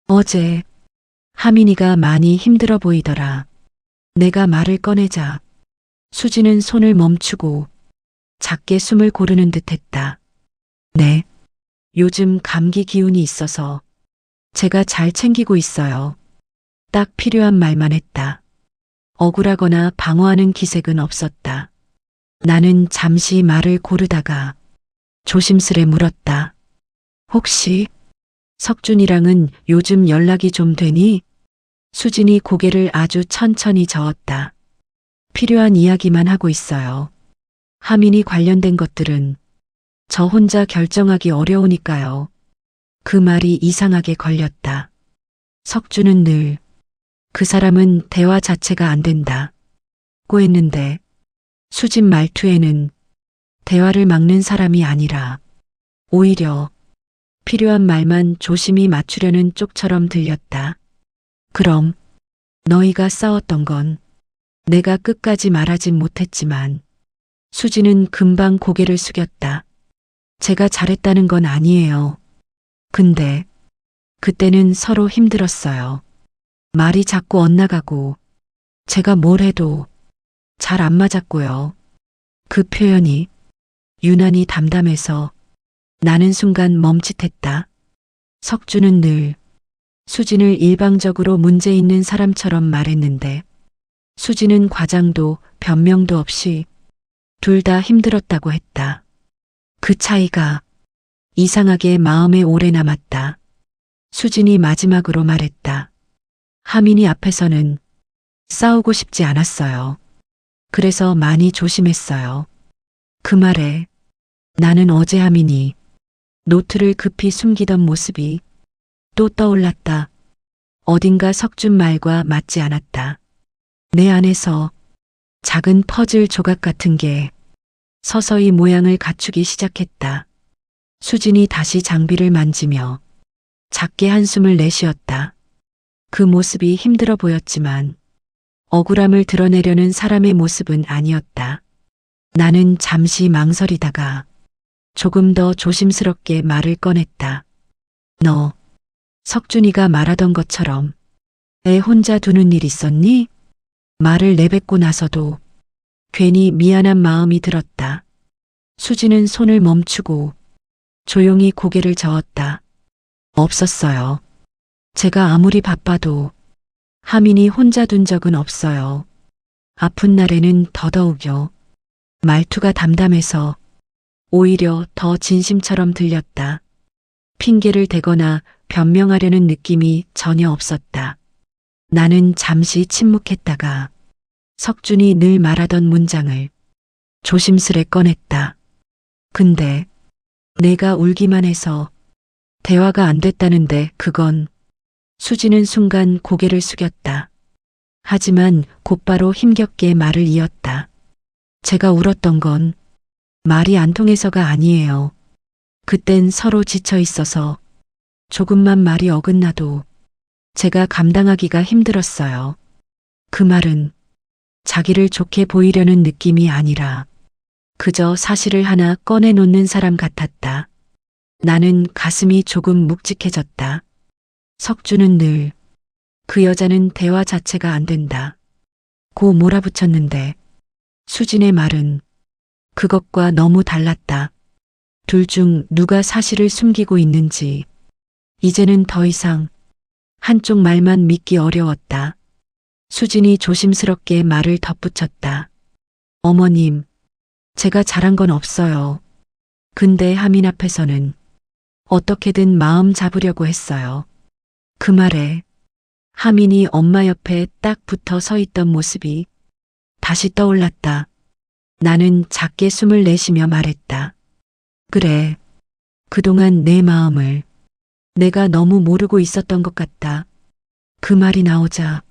어제 하민이가 많이 힘들어 보이더라. 내가 말을 꺼내자 수진은 손을 멈추고 작게 숨을 고르는 듯했다. 네, 요즘 감기 기운이 있어서 제가 잘 챙기고 있어요. 딱 필요한 말만 했다. 억울하거나 방어하는 기색은 없었다. 나는 잠시 말을 고르다가 조심스레 물었다. 혹시 석준이랑은 요즘 연락이 좀 되니? 수진이 고개를 아주 천천히 저었다. 필요한 이야기만 하고 있어요. 하민이 관련된 것들은 저 혼자 결정하기 어려우니까요. 그 말이 이상하게 걸렸다. 석준은 늘 그 사람은 대화 자체가 안 된다. 고 했는데 수진 말투에는 대화를 막는 사람이 아니라 오히려 필요한 말만 조심히 맞추려는 쪽처럼 들렸다. 그럼 너희가 싸웠던 건 내가 끝까지 말하진 못했지만 수진은 금방 고개를 숙였다. 제가 잘했다는 건 아니에요. 근데 그때는 서로 힘들었어요. 말이 자꾸 엇나가고 제가 뭘 해도 잘 안 맞았고요. 그 표현이 유난히 담담해서 나는 순간 멈칫했다. 석준은 늘 수진을 일방적으로 문제 있는 사람처럼 말했는데 수지는 과장도 변명도 없이 둘 다 힘들었다고 했다. 그 차이가 이상하게 마음에 오래 남았다. 수진이 마지막으로 말했다. 하민이 앞에서는 싸우고 싶지 않았어요. 그래서 많이 조심했어요. 그 말에 나는 어제 하민이 노트를 급히 숨기던 모습이 또 떠올랐다. 어딘가 석준 말과 맞지 않았다. 내 안에서 작은 퍼즐 조각 같은 게 서서히 모양을 갖추기 시작했다. 수진이 다시 장비를 만지며 작게 한숨을 내쉬었다. 그 모습이 힘들어 보였지만 억울함을 드러내려는 사람의 모습은 아니었다. 나는 잠시 망설이다가 조금 더 조심스럽게 말을 꺼냈다. 너 석준이가 말하던 것처럼 애 혼자 두는 일 있었니? 말을 내뱉고 나서도 괜히 미안한 마음이 들었다. 수지는 손을 멈추고 조용히 고개를 저었다. 없었어요. 제가 아무리 바빠도 하민이 혼자 둔 적은 없어요. 아픈 날에는 더더욱요. 말투가 담담해서 오히려 더 진심처럼 들렸다. 핑계를 대거나 변명하려는 느낌이 전혀 없었다. 나는 잠시 침묵했다가 석준이 늘 말하던 문장을 조심스레 꺼냈다. 근데 내가 울기만 해서 대화가 안 됐다는데 그건. 수지는 순간 고개를 숙였다. 하지만 곧바로 힘겹게 말을 이었다. 제가 울었던 건 말이 안 통해서가 아니에요. 그땐 서로 지쳐 있어서 조금만 말이 어긋나도 제가 감당하기가 힘들었어요. 그 말은 자기를 좋게 보이려는 느낌이 아니라 그저 사실을 하나 꺼내놓는 사람 같았다. 나는 가슴이 조금 묵직해졌다. 석준은 늘 그 여자는 대화 자체가 안 된다. 고 몰아붙였는데 수진의 말은 그것과 너무 달랐다. 둘 중 누가 사실을 숨기고 있는지 이제는 더 이상 한쪽 말만 믿기 어려웠다. 수진이 조심스럽게 말을 덧붙였다. 어머님, 제가 잘한 건 없어요. 근데 하민 앞에서는 어떻게든 마음 잡으려고 했어요. 그 말에 하민이 엄마 옆에 딱 붙어 서 있던 모습이 다시 떠올랐다. 나는 작게 숨을 내쉬며 말했다. 그래, 그동안 내 마음을 내가 너무 모르고 있었던 것 같다. 그 말이 나오자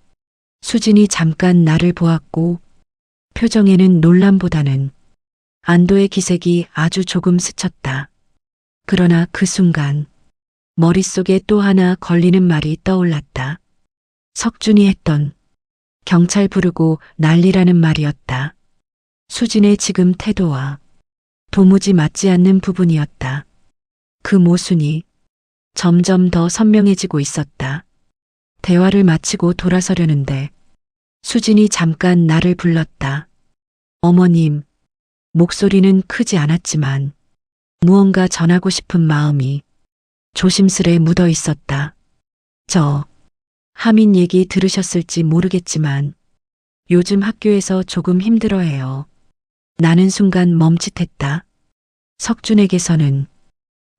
수진이 잠깐 나를 보았고 표정에는 놀람보다는 안도의 기색이 아주 조금 스쳤다. 그러나 그 순간 머릿속에 또 하나 걸리는 말이 떠올랐다. 석준이 했던 경찰 부르고 난리라는 말이었다. 수진의 지금 태도와 도무지 맞지 않는 부분이었다. 그 모순이 점점 더 선명해지고 있었다. 대화를 마치고 돌아서려는데 수진이 잠깐 나를 불렀다. 어머님, 목소리는 크지 않았지만 무언가 전하고 싶은 마음이 조심스레 묻어 있었다. 저 하민 얘기 들으셨을지 모르겠지만 요즘 학교에서 조금 힘들어해요. 나는 순간 멈칫했다. 석준에게서는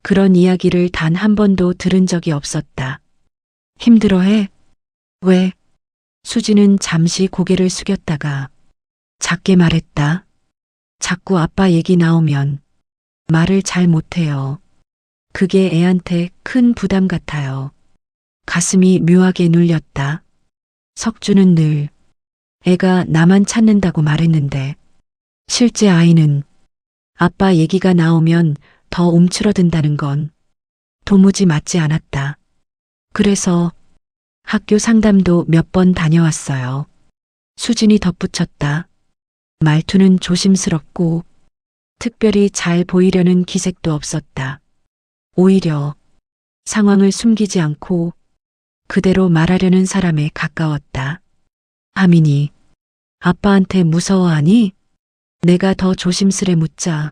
그런 이야기를 단 한 번도 들은 적이 없었다. 힘들어해? 왜? 수지는 잠시 고개를 숙였다가 작게 말했다. 자꾸 아빠 얘기 나오면 말을 잘 못해요. 그게 애한테 큰 부담 같아요. 가슴이 묘하게 눌렸다. 석준은 늘 애가 나만 찾는다고 말했는데 실제 아이는 아빠 얘기가 나오면 더 움츠러든다는 건 도무지 맞지 않았다. 그래서 학교 상담도 몇 번 다녀왔어요. 수진이 덧붙였다. 말투는 조심스럽고 특별히 잘 보이려는 기색도 없었다. 오히려 상황을 숨기지 않고 그대로 말하려는 사람에 가까웠다. 하민이 아빠한테 무서워하니? 내가 더 조심스레 묻자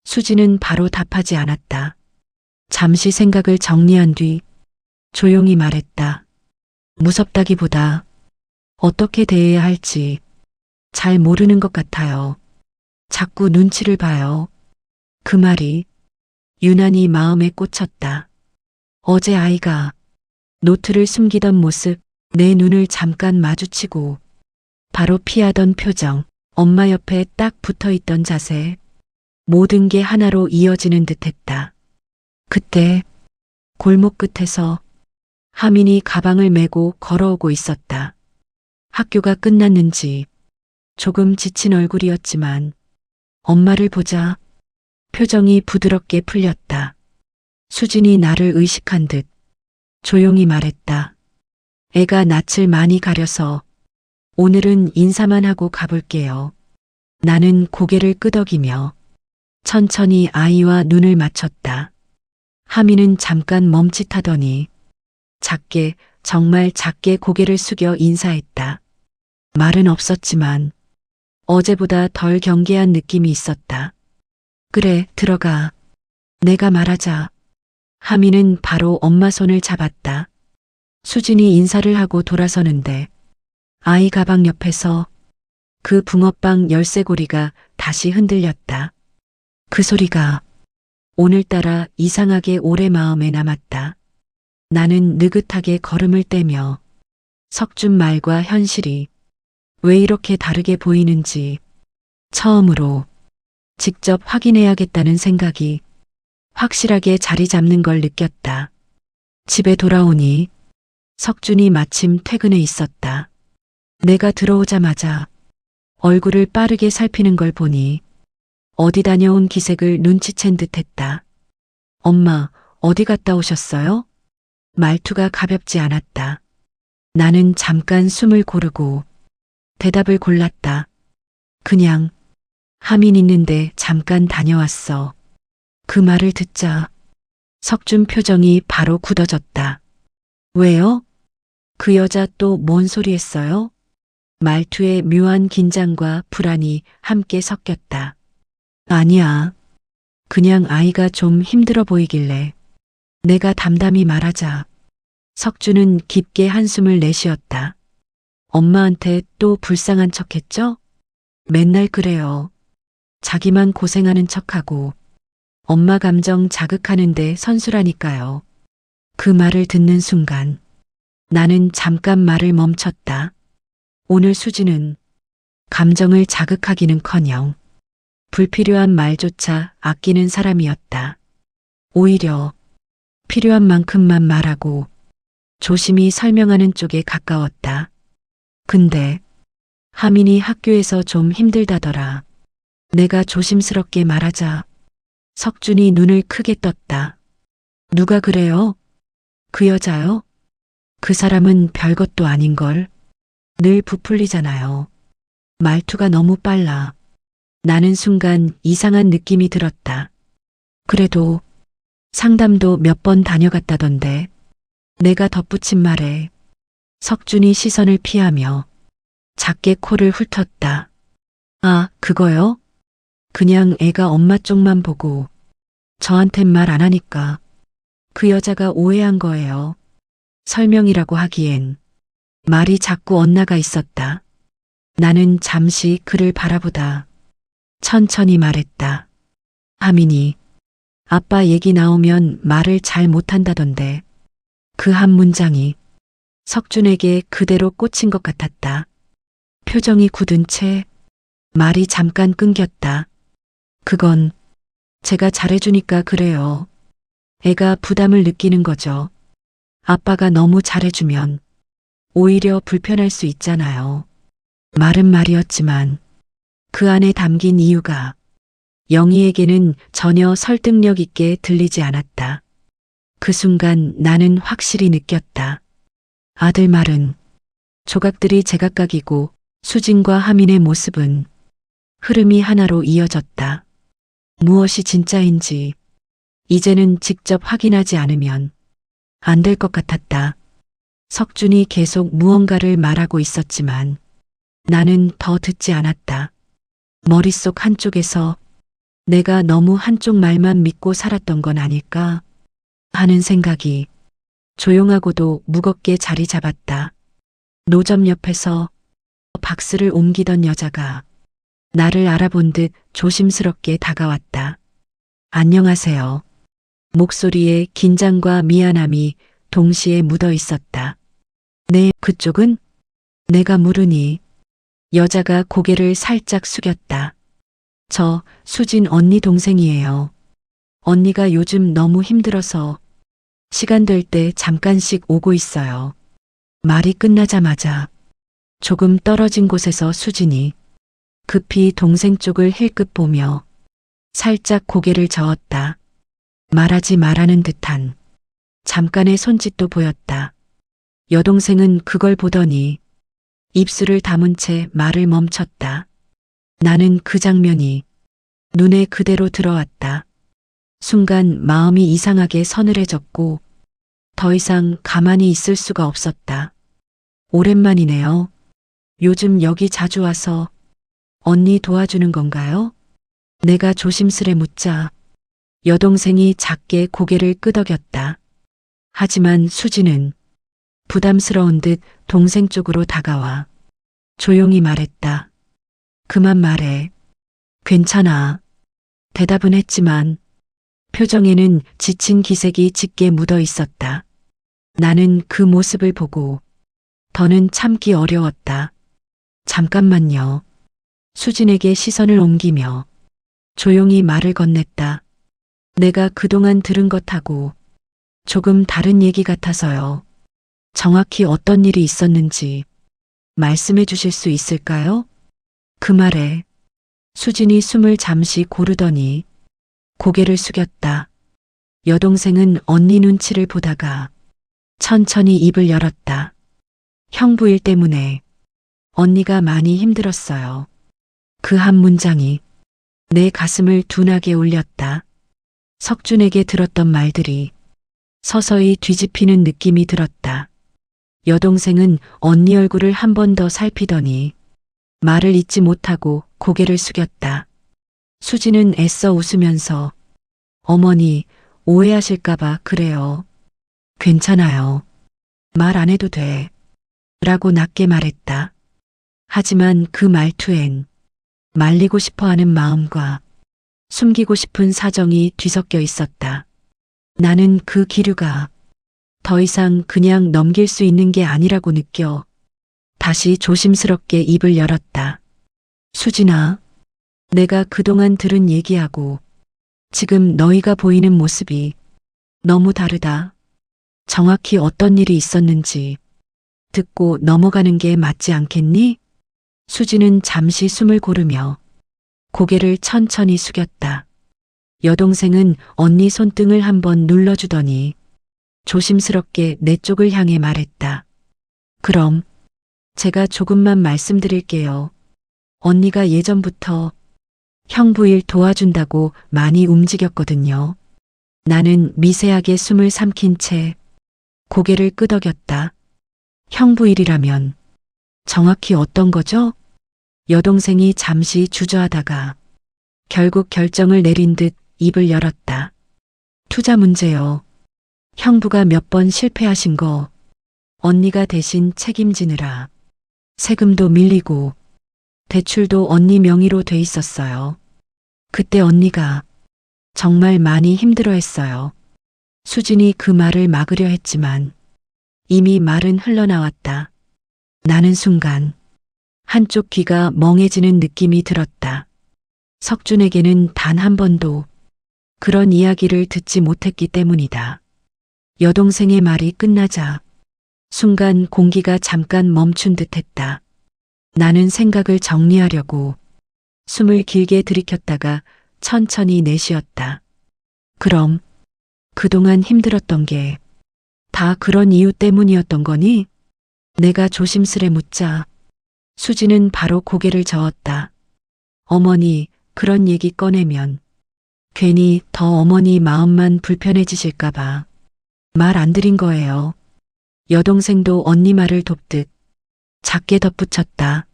수지는 바로 답하지 않았다. 잠시 생각을 정리한 뒤 조용히 말했다. 무섭다기보다 어떻게 대해야 할지 잘 모르는 것 같아요. 자꾸 눈치를 봐요. 그 말이 유난히 마음에 꽂혔다. 어제 아이가 노트를 숨기던 모습, 내 눈을 잠깐 마주치고 바로 피하던 표정, 엄마 옆에 딱 붙어 있던 자세, 모든 게 하나로 이어지는 듯했다. 그때 골목 끝에서 하민이 가방을 메고 걸어오고 있었다. 학교가 끝났는지 조금 지친 얼굴이었지만 엄마를 보자 표정이 부드럽게 풀렸다. 수진이 나를 의식한 듯 조용히 말했다. 애가 낯을 많이 가려서 오늘은 인사만 하고 가볼게요. 나는 고개를 끄덕이며 천천히 아이와 눈을 맞췄다. 하민은 잠깐 멈칫하더니 작게, 정말 작게 고개를 숙여 인사했다. 말은 없었지만 어제보다 덜 경계한 느낌이 있었다. 그래, 들어가. 내가 말하자. 하민은 바로 엄마 손을 잡았다. 수진이 인사를 하고 돌아서는데 아이 가방 옆에서 그 붕어빵 열쇠고리가 다시 흔들렸다. 그 소리가 오늘따라 이상하게 오래 마음에 남았다. 나는 느긋하게 걸음을 떼며 석준 말과 현실이 왜 이렇게 다르게 보이는지 처음으로 직접 확인해야겠다는 생각이 확실하게 자리 잡는 걸 느꼈다. 집에 돌아오니 석준이 마침 퇴근해 있었다. 내가 들어오자마자 얼굴을 빠르게 살피는 걸 보니 어디 다녀온 기색을 눈치챈 듯했다. 엄마, 어디 갔다 오셨어요? 말투가 가볍지 않았다. 나는 잠깐 숨을 고르고 대답을 골랐다. 그냥 하민 있는데 잠깐 다녀왔어. 그 말을 듣자 석준 표정이 바로 굳어졌다. 왜요? 그 여자 또 뭔 소리 했어요? 말투에 묘한 긴장과 불안이 함께 섞였다. 아니야. 그냥 아이가 좀 힘들어 보이길래 내가 담담히 말하자. 석준은 깊게 한숨을 내쉬었다. 엄마한테 또 불쌍한 척했죠? 맨날 그래요. 자기만 고생하는 척하고 엄마 감정 자극하는데 선수라니까요. 그 말을 듣는 순간 나는 잠깐 말을 멈췄다. 오늘 수지는 감정을 자극하기는커녕 불필요한 말조차 아끼는 사람이었다. 오히려 필요한 만큼만 말하고 조심히 설명하는 쪽에 가까웠다. 근데 하민이 학교에서 좀 힘들다더라. 내가 조심스럽게 말하자 석준이 눈을 크게 떴다. 누가 그래요? 그 여자요? 그 사람은 별것도 아닌걸. 늘 부풀리잖아요. 말투가 너무 빨라. 나는 순간 이상한 느낌이 들었다. 그래도 상담도 몇 번 다녀갔다던데. 내가 덧붙인 말에 석준이 시선을 피하며 작게 코를 훑었다. 아, 그거요? 그냥 애가 엄마 쪽만 보고 저한텐 말 안 하니까 그 여자가 오해한 거예요. 설명이라고 하기엔 말이 자꾸 엇나가 있었다. 나는 잠시 그를 바라보다 천천히 말했다. 하민이 아빠 얘기 나오면 말을 잘 못한다던데. 그 한 문장이 석준에게 그대로 꽂힌 것 같았다. 표정이 굳은 채 말이 잠깐 끊겼다. 그건 제가 잘해주니까 그래요. 애가 부담을 느끼는 거죠. 아빠가 너무 잘해주면 오히려 불편할 수 있잖아요. 말은 말이었지만 그 안에 담긴 이유가 영희에게는 전혀 설득력 있게 들리지 않았다. 그 순간 나는 확실히 느꼈다. 아들 말은 조각들이 제각각이고 수진과 하민의 모습은 흐름이 하나로 이어졌다. 무엇이 진짜인지 이제는 직접 확인하지 않으면 안 될 것 같았다. 석준이 계속 무언가를 말하고 있었지만 나는 더 듣지 않았다. 머릿속 한쪽에서 내가 너무 한쪽 말만 믿고 살았던 건 아닐까 하는 생각이 조용하고도 무겁게 자리 잡았다. 노점 옆에서 박스를 옮기던 여자가 나를 알아본 듯 조심스럽게 다가왔다. 안녕하세요. 목소리에 긴장과 미안함이 동시에 묻어 있었다. 네, 그쪽은? 내가 물으니 여자가 고개를 살짝 숙였다. 저 수진 언니 동생이에요. 언니가 요즘 너무 힘들어서 시간 될 때 잠깐씩 오고 있어요. 말이 끝나자마자 조금 떨어진 곳에서 수진이 급히 동생 쪽을 힐끗 보며 살짝 고개를 저었다. 말하지 말라는 듯한 잠깐의 손짓도 보였다. 여동생은 그걸 보더니 입술을 다문 채 말을 멈췄다. 나는 그 장면이 눈에 그대로 들어왔다. 순간 마음이 이상하게 서늘해졌고 더 이상 가만히 있을 수가 없었다. 오랜만이네요. 요즘 여기 자주 와서 언니 도와주는 건가요? 내가 조심스레 묻자 여동생이 작게 고개를 끄덕였다. 하지만 수지는 부담스러운 듯 동생 쪽으로 다가와 조용히 말했다. 그만 말해. 괜찮아. 대답은 했지만 표정에는 지친 기색이 짙게 묻어 있었다. 나는 그 모습을 보고 더는 참기 어려웠다. 잠깐만요. 수진에게 시선을 옮기며 조용히 말을 건넸다. 내가 그동안 들은 것하고 조금 다른 얘기 같아서요. 정확히 어떤 일이 있었는지 말씀해 주실 수 있을까요? 그 말에 수진이 숨을 잠시 고르더니 고개를 숙였다. 여동생은 언니 눈치를 보다가 천천히 입을 열었다. 형부 일 때문에 언니가 많이 힘들었어요. 그 한 문장이 내 가슴을 둔하게 울렸다. 석준에게 들었던 말들이 서서히 뒤집히는 느낌이 들었다. 여동생은 언니 얼굴을 한 번 더 살피더니 말을 잇지 못하고 고개를 숙였다. 수지는 애써 웃으면서 어머니 오해하실까봐 그래요. 괜찮아요. 말 안 해도 돼. 라고 낮게 말했다. 하지만 그 말투엔 말리고 싶어하는 마음과 숨기고 싶은 사정이 뒤섞여 있었다. 나는 그 기류가 더 이상 그냥 넘길 수 있는 게 아니라고 느껴 다시 조심스럽게 입을 열었다. 수진아, 내가 그동안 들은 얘기하고 지금 너희가 보이는 모습이 너무 다르다. 정확히 어떤 일이 있었는지 듣고 넘어가는 게 맞지 않겠니? 수지는 잠시 숨을 고르며 고개를 천천히 숙였다. 여동생은 언니 손등을 한번 눌러주더니 조심스럽게 내 쪽을 향해 말했다. 그럼 제가 조금만 말씀드릴게요. 언니가 예전부터 형부 일 도와준다고 많이 움직였거든요. 나는 미세하게 숨을 삼킨 채 고개를 끄덕였다. 형부 일이라면 정확히 어떤 거죠? 여동생이 잠시 주저하다가 결국 결정을 내린 듯 입을 열었다. 투자 문제요. 형부가 몇 번 실패하신 거 언니가 대신 책임지느라 세금도 밀리고 대출도 언니 명의로 돼 있었어요. 그때 언니가 정말 많이 힘들어했어요. 수진이 그 말을 막으려 했지만 이미 말은 흘러나왔다. 나는 순간 한쪽 귀가 멍해지는 느낌이 들었다. 석준에게는 단 한 번도 그런 이야기를 듣지 못했기 때문이다. 여동생의 말이 끝나자 순간 공기가 잠깐 멈춘 듯 했다. 나는 생각을 정리하려고 숨을 길게 들이켰다가 천천히 내쉬었다. 그럼 그동안 힘들었던 게 다 그런 이유 때문이었던 거니? 내가 조심스레 묻자 수지는 바로 고개를 저었다. 어머니 그런 얘기 꺼내면 괜히 더 어머니 마음만 불편해지실까봐 말 안 드린 거예요. 여동생도 언니 말을 돕듯 작게 덧붙였다.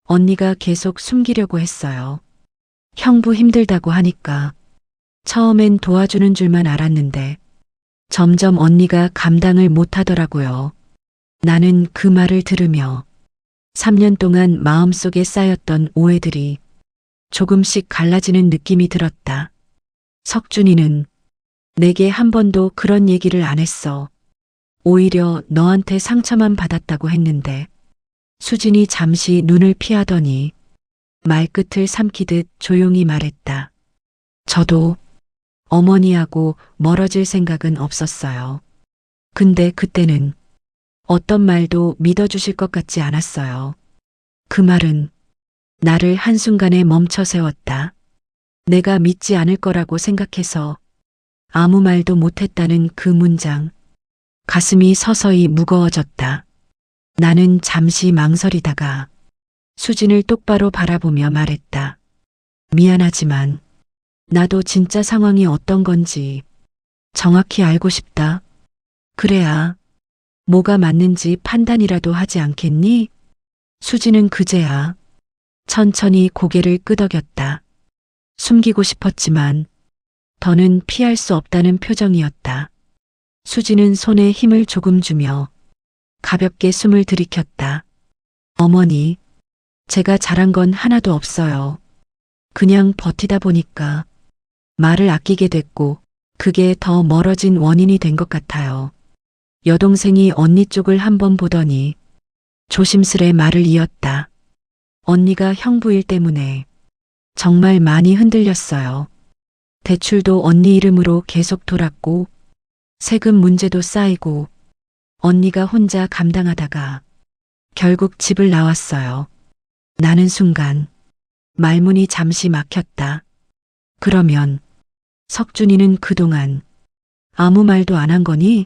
언니가 계속 숨기려고 했어요. 형부 힘들다고 하니까 처음엔 도와주는 줄만 알았는데 점점 언니가 감당을 못하더라고요. 나는 그 말을 들으며 3년 동안 마음속에 쌓였던 오해들이 조금씩 갈라지는 느낌이 들었다. 석준이는 내게 한 번도 그런 얘기를 안 했어. 오히려 너한테 상처만 받았다고 했는데. 수진이 잠시 눈을 피하더니 말끝을 삼키듯 조용히 말했다. 저도 어머니하고 멀어질 생각은 없었어요. 근데 그때는 어떤 말도 믿어주실 것 같지 않았어요. 그 말은 나를 한순간에 멈춰 세웠다. 내가 믿지 않을 거라고 생각해서 아무 말도 못했다는 그 문장. 가슴이 서서히 무거워졌다. 나는 잠시 망설이다가 수진을 똑바로 바라보며 말했다. 미안하지만 나도 진짜 상황이 어떤 건지 정확히 알고 싶다. 그래야 뭐가 맞는지 판단이라도 하지 않겠니? 수진은 그제야 천천히 고개를 끄덕였다. 숨기고 싶었지만 더는 피할 수 없다는 표정이었다. 수진은 손에 힘을 조금 주며 가볍게 숨을 들이켰다. 어머니, 제가 잘한 건 하나도 없어요. 그냥 버티다 보니까 말을 아끼게 됐고 그게 더 멀어진 원인이 된 것 같아요. 여동생이 언니 쪽을 한번 보더니 조심스레 말을 이었다. 언니가 형부 일 때문에 정말 많이 흔들렸어요. 대출도 언니 이름으로 계속 돌았고 세금 문제도 쌓이고 언니가 혼자 감당하다가 결국 집을 나왔어요. 나는 순간 말문이 잠시 막혔다. 그러면 석준이는 그동안 아무 말도 안 한 거니?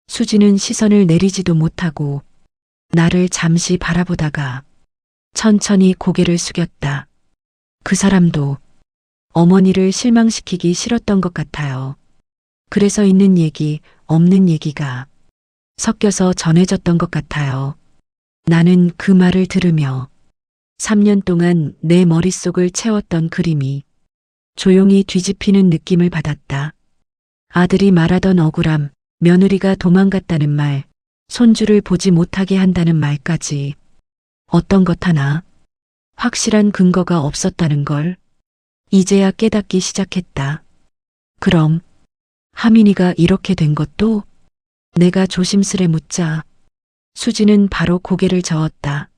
수지는 시선을 내리지도 못하고 나를 잠시 바라보다가 천천히 고개를 숙였다. 그 사람도 어머니를 실망시키기 싫었던 것 같아요. 그래서 있는 얘기, 없는 얘기가 섞여서 전해졌던 것 같아요. 나는 그 말을 들으며 3년 동안 내 머릿속을 채웠던 그림이 조용히 뒤집히는 느낌을 받았다. 아들이 말하던 억울함, 며느리가 도망갔다는 말, 손주를 보지 못하게 한다는 말까지 어떤 것 하나 확실한 근거가 없었다는 걸 이제야 깨닫기 시작했다. 그럼 하민이가 이렇게 된 것도? 내가 조심스레 묻자 수지는 바로 고개를 저었다.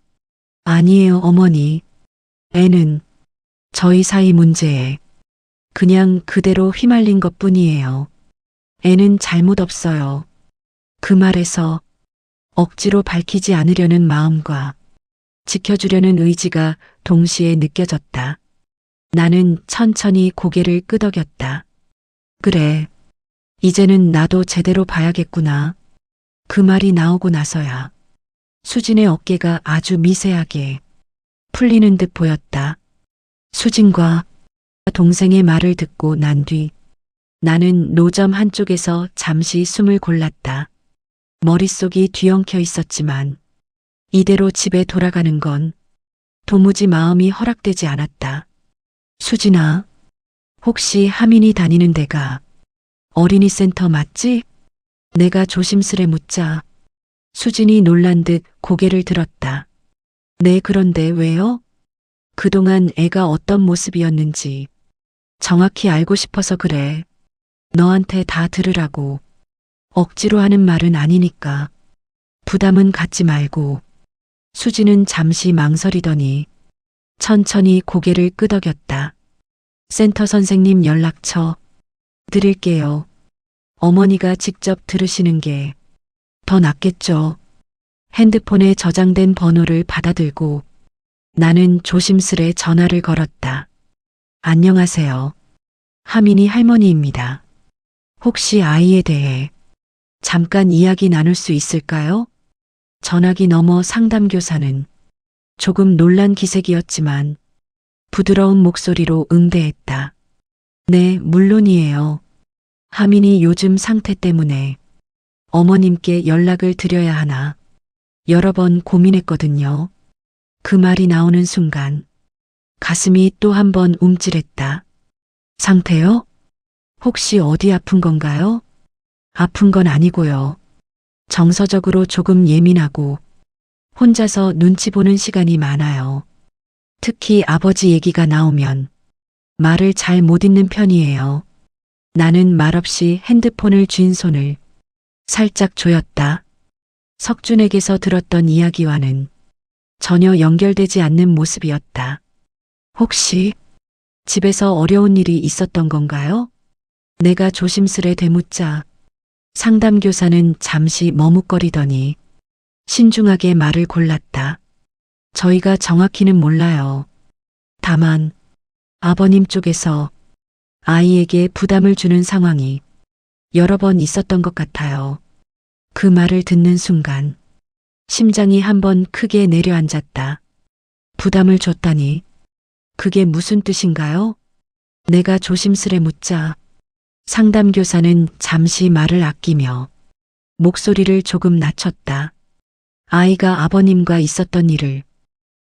아니에요, 어머니. 애는 저희 사이 문제에 그냥 그대로 휘말린 것뿐이에요. 애는 잘못 없어요. 그 말에서 억지로 밝히지 않으려는 마음과 지켜주려는 의지가 동시에 느껴졌다. 나는 천천히 고개를 끄덕였다. 그래, 이제는 나도 제대로 봐야겠구나. 그 말이 나오고 나서야 수진의 어깨가 아주 미세하게 풀리는 듯 보였다. 수진과 동생의 말을 듣고 난 뒤 나는 노점 한쪽에서 잠시 숨을 골랐다. 머릿속이 뒤엉켜 있었지만 이대로 집에 돌아가는 건 도무지 마음이 허락되지 않았다. 수진아, 혹시 하민이 다니는 데가 어린이 센터 맞지? 내가 조심스레 묻자 수진이 놀란 듯 고개를 들었다. 네, 그런데 왜요? 그동안 애가 어떤 모습이었는지 정확히 알고 싶어서 그래. 너한테 다 들으라고. 억지로 하는 말은 아니니까. 부담은 갖지 말고. 수지는 잠시 망설이더니 천천히 고개를 끄덕였다. 센터 선생님 연락처 드릴게요. 어머니가 직접 들으시는 게 더 낫겠죠. 핸드폰에 저장된 번호를 받아들고 나는 조심스레 전화를 걸었다. 안녕하세요. 하민이 할머니입니다. 혹시 아이에 대해 잠깐 이야기 나눌 수 있을까요? 전화기 너머 상담교사는 조금 놀란 기색이었지만 부드러운 목소리로 응대했다. 네, 물론이에요. 하민이 요즘 상태 때문에 어머님께 연락을 드려야 하나 여러 번 고민했거든요. 그 말이 나오는 순간 가슴이 또 한 번 움찔했다. 상태요? 혹시 어디 아픈 건가요? 아픈 건 아니고요. 정서적으로 조금 예민하고 혼자서 눈치 보는 시간이 많아요. 특히 아버지 얘기가 나오면 말을 잘 못 잇는 편이에요. 나는 말없이 핸드폰을 쥔 손을 살짝 조였다. 석준에게서 들었던 이야기와는 전혀 연결되지 않는 모습이었다. 혹시 집에서 어려운 일이 있었던 건가요? 내가 조심스레 되묻자 상담교사는 잠시 머뭇거리더니 신중하게 말을 골랐다. 저희가 정확히는 몰라요. 다만 아버님 쪽에서 아이에게 부담을 주는 상황이 여러 번 있었던 것 같아요. 그 말을 듣는 순간 심장이 한번 크게 내려앉았다. 부담을 줬다니 그게 무슨 뜻인가요? 내가 조심스레 묻자 상담교사는 잠시 말을 아끼며 목소리를 조금 낮췄다. 아이가 아버님과 있었던 일을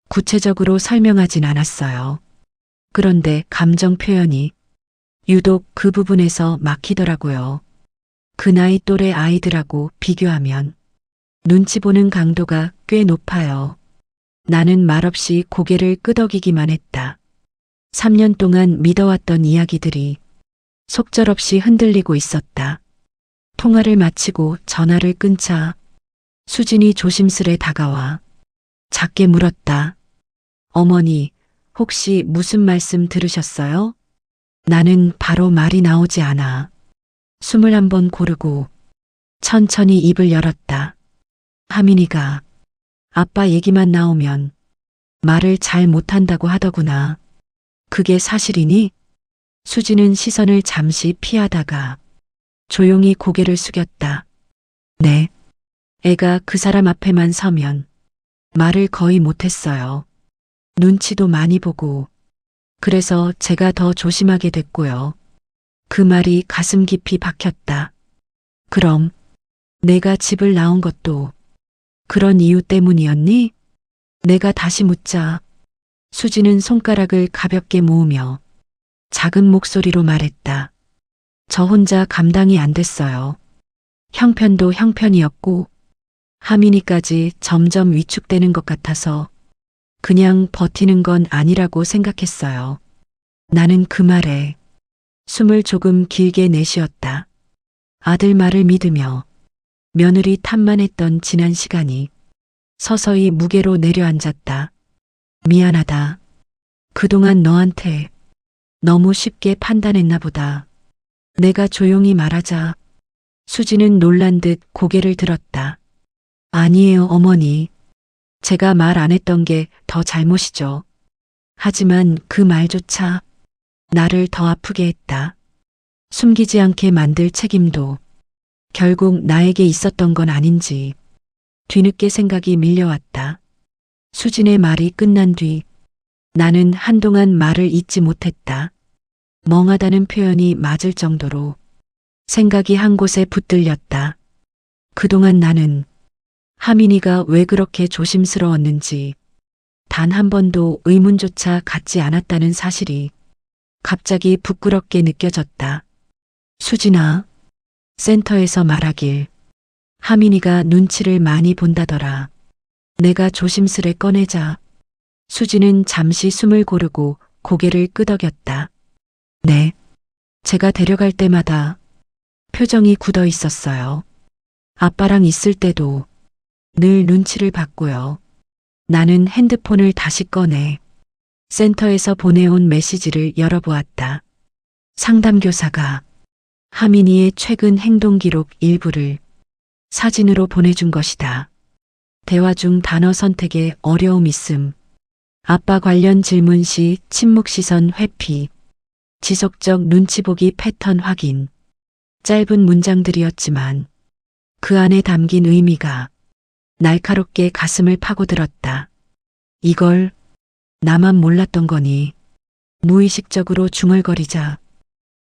구체적으로 설명하진 않았어요. 그런데 감정 표현이 유독 그 부분에서 막히더라고요. 그 나이 또래 아이들하고 비교하면 눈치 보는 강도가 꽤 높아요. 나는 말없이 고개를 끄덕이기만 했다. 3년 동안 믿어왔던 이야기들이 속절없이 흔들리고 있었다. 통화를 마치고 전화를 끊자 수진이 조심스레 다가와 작게 물었다. 어머니, 혹시 무슨 말씀 들으셨어요? 나는 바로 말이 나오지 않아. 숨을 한번 고르고 천천히 입을 열었다. 하민이가 아빠 얘기만 나오면 말을 잘 못한다고 하더구나. 그게 사실이니? 수지는 시선을 잠시 피하다가 조용히 고개를 숙였다. 네. 애가 그 사람 앞에만 서면 말을 거의 못했어요. 눈치도 많이 보고 그래서 제가 더 조심하게 됐고요. 그 말이 가슴 깊이 박혔다. 그럼 내가 집을 나온 것도 그런 이유 때문이었니? 내가 다시 묻자 수지는 손가락을 가볍게 모으며 작은 목소리로 말했다. 저 혼자 감당이 안 됐어요. 형편도 형편이었고 하민이까지 점점 위축되는 것 같아서 그냥 버티는 건 아니라고 생각했어요. 나는 그 말에 숨을 조금 길게 내쉬었다. 아들 말을 믿으며 며느리 탓만 했던 지난 시간이 서서히 무게로 내려앉았다. 미안하다. 그동안 너한테 너무 쉽게 판단했나 보다. 내가 조용히 말하자 수지는 놀란 듯 고개를 들었다. 아니에요, 어머니. 제가 말 안 했던 게 더 잘못이죠. 하지만 그 말조차 나를 더 아프게 했다. 숨기지 않게 만들 책임도 결국 나에게 있었던 건 아닌지 뒤늦게 생각이 밀려왔다. 수진의 말이 끝난 뒤 나는 한동안 말을 잇지 못했다. 멍하다는 표현이 맞을 정도로 생각이 한 곳에 붙들렸다. 그동안 나는 하민이가 왜 그렇게 조심스러웠는지 단 한 번도 의문조차 갖지 않았다는 사실이 갑자기 부끄럽게 느껴졌다. 수진아, 센터에서 말하길 하민이가 눈치를 많이 본다더라. 내가 조심스레 꺼내자 수지는 잠시 숨을 고르고 고개를 끄덕였다. 네, 제가 데려갈 때마다 표정이 굳어 있었어요. 아빠랑 있을 때도 늘 눈치를 봤고요. 나는 핸드폰을 다시 꺼내 센터에서 보내온 메시지를 열어보았다. 상담교사가 하민이의 최근 행동 기록 일부를 사진으로 보내준 것이다. 대화 중 단어 선택에 어려움 있음. 아빠 관련 질문 시 침묵 시선 회피. 지속적 눈치 보기 패턴 확인. 짧은 문장들이었지만 그 안에 담긴 의미가 날카롭게 가슴을 파고들었다. 이걸 나만 몰랐던 거니. 무의식적으로 중얼거리자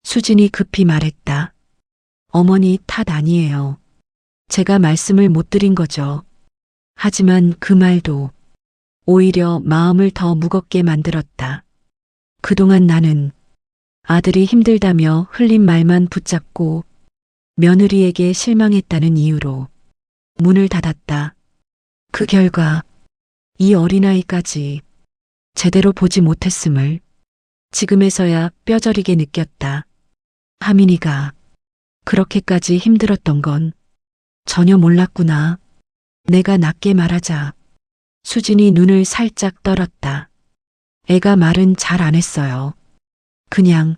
수진이 급히 말했다. 어머니 탓 아니에요. 제가 말씀을 못 드린 거죠. 하지만 그 말도 오히려 마음을 더 무겁게 만들었다. 그동안 나는 아들이 힘들다며 흘린 말만 붙잡고 며느리에게 실망했다는 이유로 문을 닫았다. 그 결과 이 어린아이까지 제대로 보지 못했음을 지금에서야 뼈저리게 느꼈다. 하민이가 그렇게까지 힘들었던 건 전혀 몰랐구나. 내가 낮게 말하자 수진이 눈을 살짝 떨었다. 애가 말은 잘 안 했어요. 그냥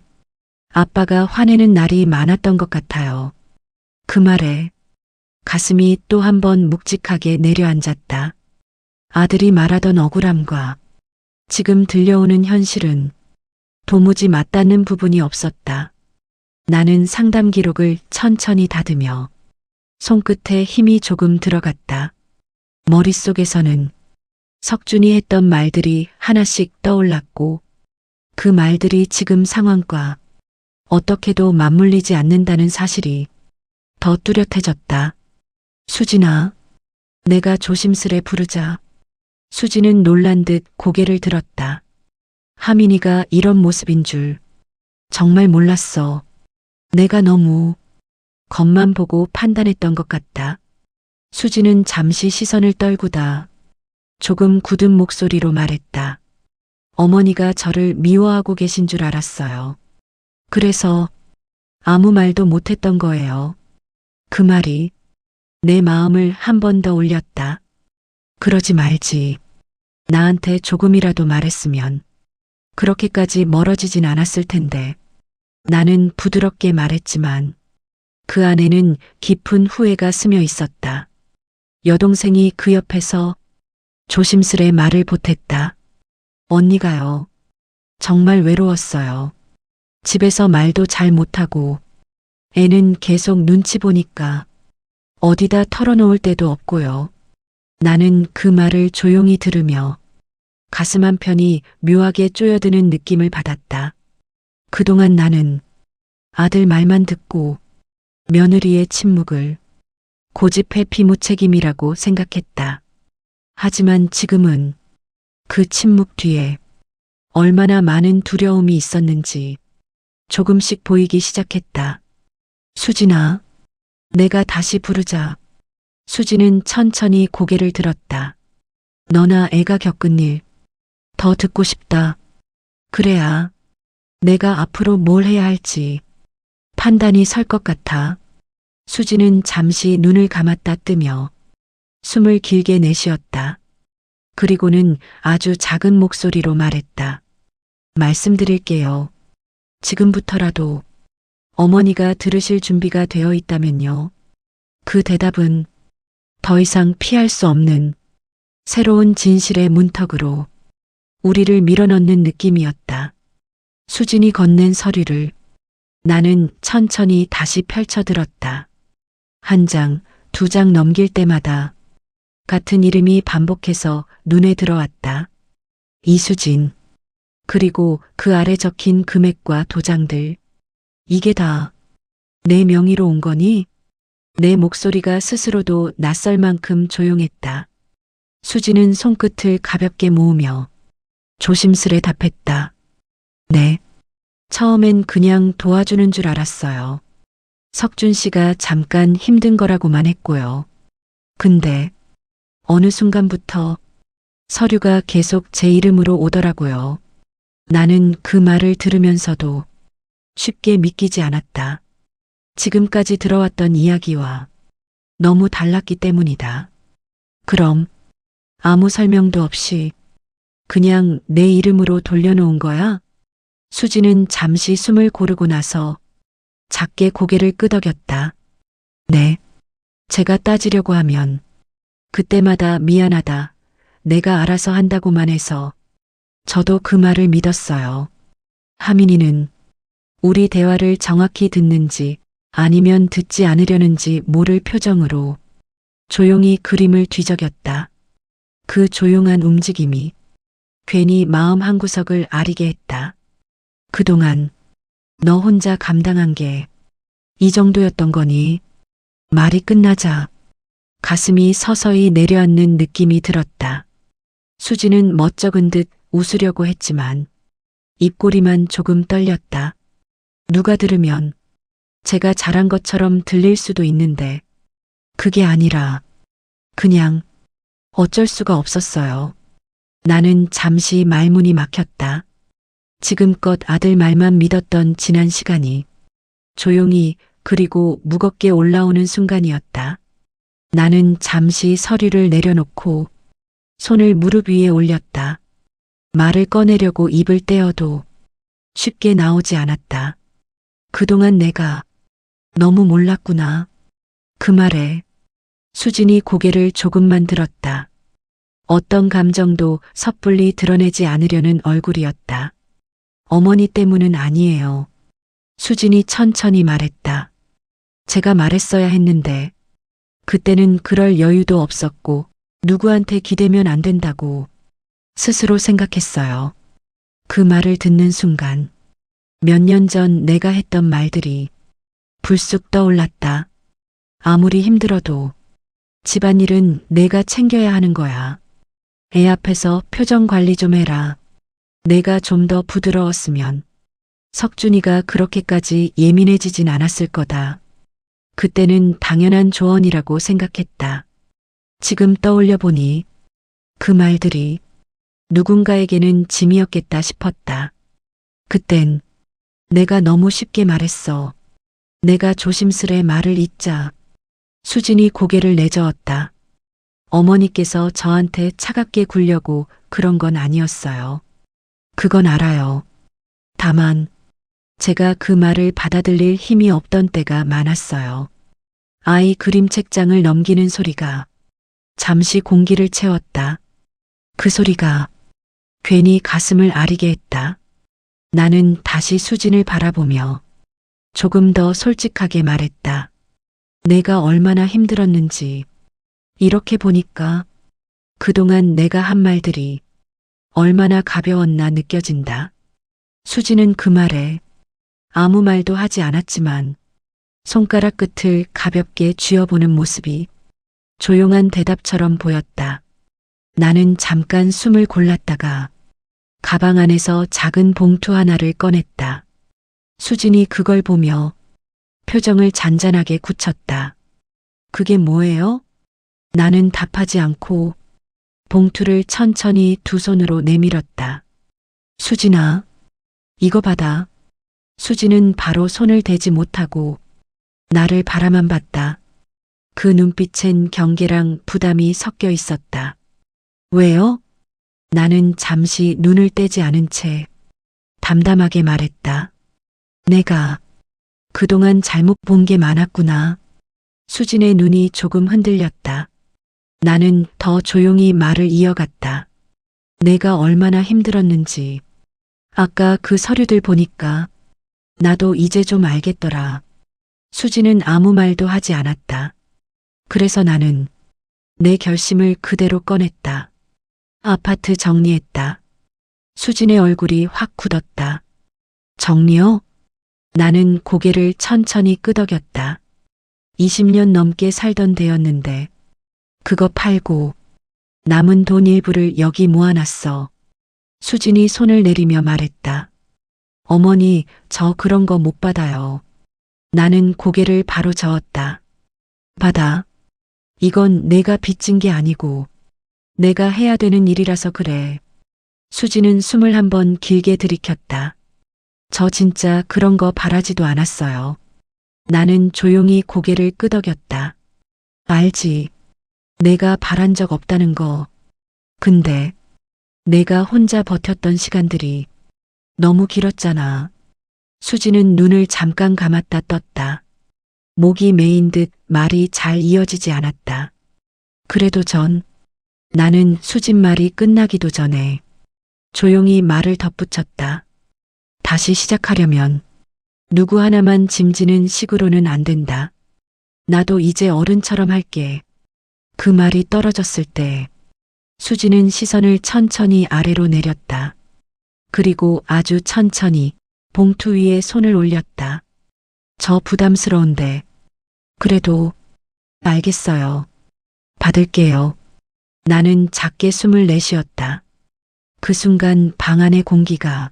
아빠가 화내는 날이 많았던 것 같아요. 그 말에 가슴이 또 한 번 묵직하게 내려앉았다. 아들이 말하던 억울함과 지금 들려오는 현실은 도무지 맞닿는 부분이 없었다. 나는 상담 기록을 천천히 다듬며 손끝에 힘이 조금 들어갔다. 머릿속에서는 석준이 했던 말들이 하나씩 떠올랐고 그 말들이 지금 상황과 어떻게도 맞물리지 않는다는 사실이 더 뚜렷해졌다. 수진아, 내가 조심스레 부르자 수진은 놀란 듯 고개를 들었다. 하민이가 이런 모습인 줄 정말 몰랐어. 내가 너무 겉만 보고 판단했던 것 같다. 수진은 잠시 시선을 떨구다 조금 굳은 목소리로 말했다. 어머니가 저를 미워하고 계신 줄 알았어요. 그래서 아무 말도 못했던 거예요. 그 말이 내 마음을 한 번 더 울렸다. 그러지 말지. 나한테 조금이라도 말했으면 그렇게까지 멀어지진 않았을 텐데. 나는 부드럽게 말했지만 그 안에는 깊은 후회가 스며 있었다. 여동생이 그 옆에서 조심스레 말을 보탰다. 언니가요. 정말 외로웠어요. 집에서 말도 잘 못하고 애는 계속 눈치 보니까 어디다 털어놓을 데도 없고요. 나는 그 말을 조용히 들으며 가슴 한편이 묘하게 쪼여드는 느낌을 받았다. 그동안 나는 아들 말만 듣고 며느리의 침묵을 고집의 피무책임이라고 생각했다. 하지만 지금은 그 침묵 뒤에 얼마나 많은 두려움이 있었는지 조금씩 보이기 시작했다. 수진아, 내가 다시 부르자. 수진은 천천히 고개를 들었다. 너나 애가 겪은 일 더 듣고 싶다. 그래야 내가 앞으로 뭘 해야 할지 판단이 설 것 같아. 수진은 잠시 눈을 감았다 뜨며 숨을 길게 내쉬었다. 그리고는 아주 작은 목소리로 말했다. 말씀드릴게요. 지금부터라도 어머니가 들으실 준비가 되어 있다면요. 그 대답은 더 이상 피할 수 없는 새로운 진실의 문턱으로 우리를 밀어넣는 느낌이었다. 수진이 건넨 서류를 나는 천천히 다시 펼쳐들었다. 한 장, 두 장 넘길 때마다 같은 이름이 반복해서 눈에 들어왔다. 이수진. 그리고 그 아래 적힌 금액과 도장들. 이게 다 내 명의로 온 거니? 내 목소리가 스스로도 낯설 만큼 조용했다. 수진은 손끝을 가볍게 모으며 조심스레 답했다. 네. 처음엔 그냥 도와주는 줄 알았어요. 석준 씨가 잠깐 힘든 거라고만 했고요. 근데 어느 순간부터 서류가 계속 제 이름으로 오더라고요. 나는 그 말을 들으면서도 쉽게 믿기지 않았다. 지금까지 들어왔던 이야기와 너무 달랐기 때문이다. 그럼 아무 설명도 없이 그냥 내 이름으로 돌려놓은 거야? 수지는 잠시 숨을 고르고 나서 작게 고개를 끄덕였다. 네. 제가 따지려고 하면 그때마다 미안하다. 내가 알아서 한다고만 해서 저도 그 말을 믿었어요. 하민이는 우리 대화를 정확히 듣는지 아니면 듣지 않으려는지 모를 표정으로 조용히 그림을 뒤적였다. 그 조용한 움직임이 괜히 마음 한구석을 아리게 했다. 그동안 너 혼자 감당한 게 이 정도였던 거니? 말이 끝나자 가슴이 서서히 내려앉는 느낌이 들었다. 수지는 멋쩍은 듯 웃으려고 했지만 입꼬리만 조금 떨렸다. 누가 들으면 제가 잘한 것처럼 들릴 수도 있는데 그게 아니라 그냥 어쩔 수가 없었어요. 나는 잠시 말문이 막혔다. 지금껏 아들 말만 믿었던 지난 시간이 조용히 그리고 무겁게 올라오는 순간이었다. 나는 잠시 서류를 내려놓고 손을 무릎 위에 올렸다. 말을 꺼내려고 입을 떼어도 쉽게 나오지 않았다. 그동안 내가 너무 몰랐구나. 그 말에 수진이 고개를 조금만 들었다. 어떤 감정도 섣불리 드러내지 않으려는 얼굴이었다. 어머니 때문은 아니에요. 수진이 천천히 말했다. 제가 말했어야 했는데 그때는 그럴 여유도 없었고 누구한테 기대면 안 된다고 스스로 생각했어요. 그 말을 듣는 순간 몇 년 전 내가 했던 말들이 불쑥 떠올랐다. 아무리 힘들어도 집안일은 내가 챙겨야 하는 거야. 애 앞에서 표정 관리 좀 해라. 내가 좀 더 부드러웠으면 석준이가 그렇게까지 예민해지진 않았을 거다. 그때는 당연한 조언이라고 생각했다. 지금 떠올려 보니 그 말들이 누군가에게는 짐이었겠다 싶었다. 그땐 내가 너무 쉽게 말했어. 내가 조심스레 말을 잇자 수진이 고개를 내저었다. 어머니께서 저한테 차갑게 굴려고 그런 건 아니었어요. 그건 알아요. 다만 제가 그 말을 받아들일 힘이 없던 때가 많았어요. 아이 그림 책장을 넘기는 소리가 잠시 공기를 채웠다. 그 소리가 괜히 가슴을 아리게 했다. 나는 다시 수진을 바라보며 조금 더 솔직하게 말했다. 내가 얼마나 힘들었는지 이렇게 보니까 그동안 내가 한 말들이 얼마나 가벼웠나 느껴진다. 수진은 그 말에 아무 말도 하지 않았지만 손가락 끝을 가볍게 쥐어보는 모습이 조용한 대답처럼 보였다. 나는 잠깐 숨을 골랐다가 가방 안에서 작은 봉투 하나를 꺼냈다. 수진이 그걸 보며 표정을 잔잔하게 굳혔다. 그게 뭐예요? 나는 답하지 않고 봉투를 천천히 두 손으로 내밀었다. 수진아, 이거 받아. 수진은 바로 손을 대지 못하고 나를 바라만 봤다. 그 눈빛엔 경계랑 부담이 섞여 있었다. 왜요? 나는 잠시 눈을 떼지 않은 채 담담하게 말했다. 내가 그동안 잘못 본 게 많았구나. 수진의 눈이 조금 흔들렸다. 나는 더 조용히 말을 이어갔다. 내가 얼마나 힘들었는지 아까 그 서류들 보니까 나도 이제 좀 알겠더라. 수진은 아무 말도 하지 않았다. 그래서 나는 내 결심을 그대로 꺼냈다. 아파트 정리했다. 수진의 얼굴이 확 굳었다. 정리요? 나는 고개를 천천히 끄덕였다. 20년 넘게 살던 데였는데 그거 팔고 남은 돈 일부를 여기 모아놨어. 수진이 손을 내리며 말했다. 어머니, 저 그런 거 못 받아요. 나는 고개를 바로 저었다. 받아. 이건 내가 빚진 게 아니고 내가 해야 되는 일이라서 그래. 수진은 숨을 한번 길게 들이켰다. 저 진짜 그런 거 바라지도 않았어요. 나는 조용히 고개를 끄덕였다. 알지. 내가 바란 적 없다는 거. 근데 내가 혼자 버텼던 시간들이 너무 길었잖아. 수진은 눈을 잠깐 감았다 떴다. 목이 메인 듯 말이 잘 이어지지 않았다. 그래도 나는 수진 말이 끝나기도 전에 조용히 말을 덧붙였다. 다시 시작하려면 누구 하나만 짐지는 식으로는 안 된다. 나도 이제 어른처럼 할게. 그 말이 떨어졌을 때 수진은 시선을 천천히 아래로 내렸다. 그리고 아주 천천히 봉투 위에 손을 올렸다. 저 부담스러운데. 그래도 알겠어요. 받을게요. 나는 작게 숨을 내쉬었다. 그 순간 방 안의 공기가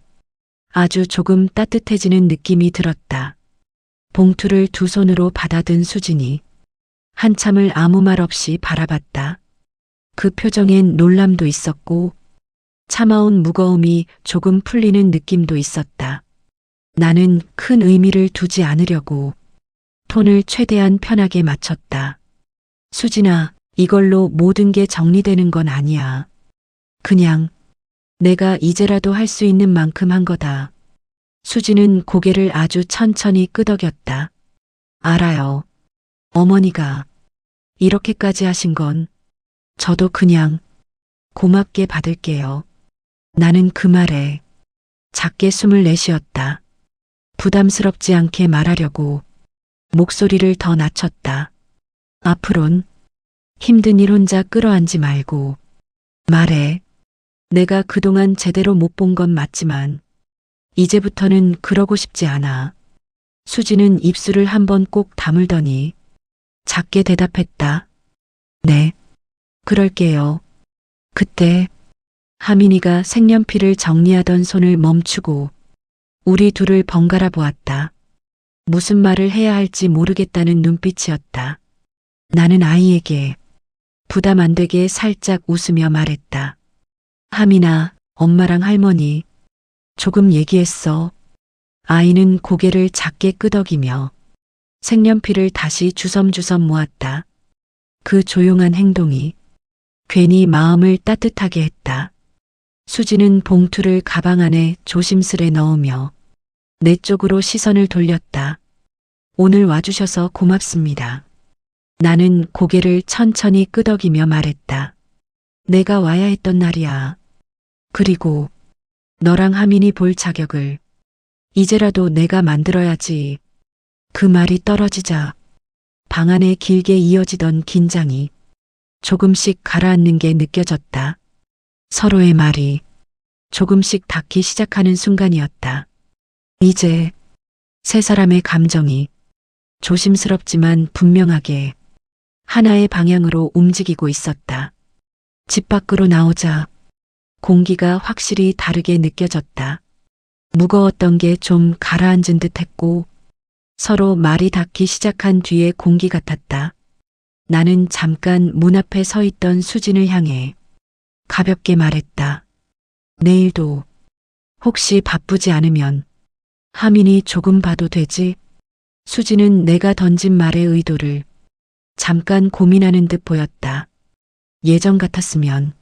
아주 조금 따뜻해지는 느낌이 들었다. 봉투를 두 손으로 받아든 수진이 한참을 아무 말 없이 바라봤다. 그 표정엔 놀람도 있었고 참아온 무거움이 조금 풀리는 느낌도 있었다. 나는 큰 의미를 두지 않으려고 톤을 최대한 편하게 맞췄다. 수진아, 이걸로 모든 게 정리되는 건 아니야. 그냥 내가 이제라도 할 수 있는 만큼 한 거다. 수진은 고개를 아주 천천히 끄덕였다. 알아요. 어머니가 이렇게까지 하신 건 저도 그냥 고맙게 받을게요. 나는 그 말에 작게 숨을 내쉬었다. 부담스럽지 않게 말하려고 목소리를 더 낮췄다. 앞으론 힘든 일 혼자 끌어안지 말고 말해. 내가 그동안 제대로 못 본 건 맞지만 이제부터는 그러고 싶지 않아. 수지는 입술을 한번 꼭 다물더니 작게 대답했다. 네, 그럴게요. 그때 하민이가 색연필을 정리하던 손을 멈추고 우리 둘을 번갈아 보았다. 무슨 말을 해야 할지 모르겠다는 눈빛이었다. 나는 아이에게 부담 안 되게 살짝 웃으며 말했다. 하민아, 엄마랑 할머니 조금 얘기했어. 아이는 고개를 작게 끄덕이며 색연필을 다시 주섬주섬 모았다. 그 조용한 행동이 괜히 마음을 따뜻하게 했다. 수지는 봉투를 가방 안에 조심스레 넣으며 내 쪽으로 시선을 돌렸다. 오늘 와주셔서 고맙습니다. 나는 고개를 천천히 끄덕이며 말했다. 내가 와야 했던 날이야. 그리고 너랑 하민이 볼 자격을 이제라도 내가 만들어야지. 그 말이 떨어지자 방 안에 길게 이어지던 긴장이 조금씩 가라앉는 게 느껴졌다. 서로의 말이 조금씩 닿기 시작하는 순간이었다. 이제 세 사람의 감정이 조심스럽지만 분명하게 하나의 방향으로 움직이고 있었다. 집 밖으로 나오자 공기가 확실히 다르게 느껴졌다. 무거웠던 게 좀 가라앉은 듯 했고 서로 말이 닿기 시작한 뒤의 공기 같았다. 나는 잠깐 문 앞에 서 있던 수진을 향해 가볍게 말했다. 내일도 혹시 바쁘지 않으면 하민이 조금 봐도 되지? 수진은 내가 던진 말의 의도를 잠깐 고민하는 듯 보였다. 예전 같았으면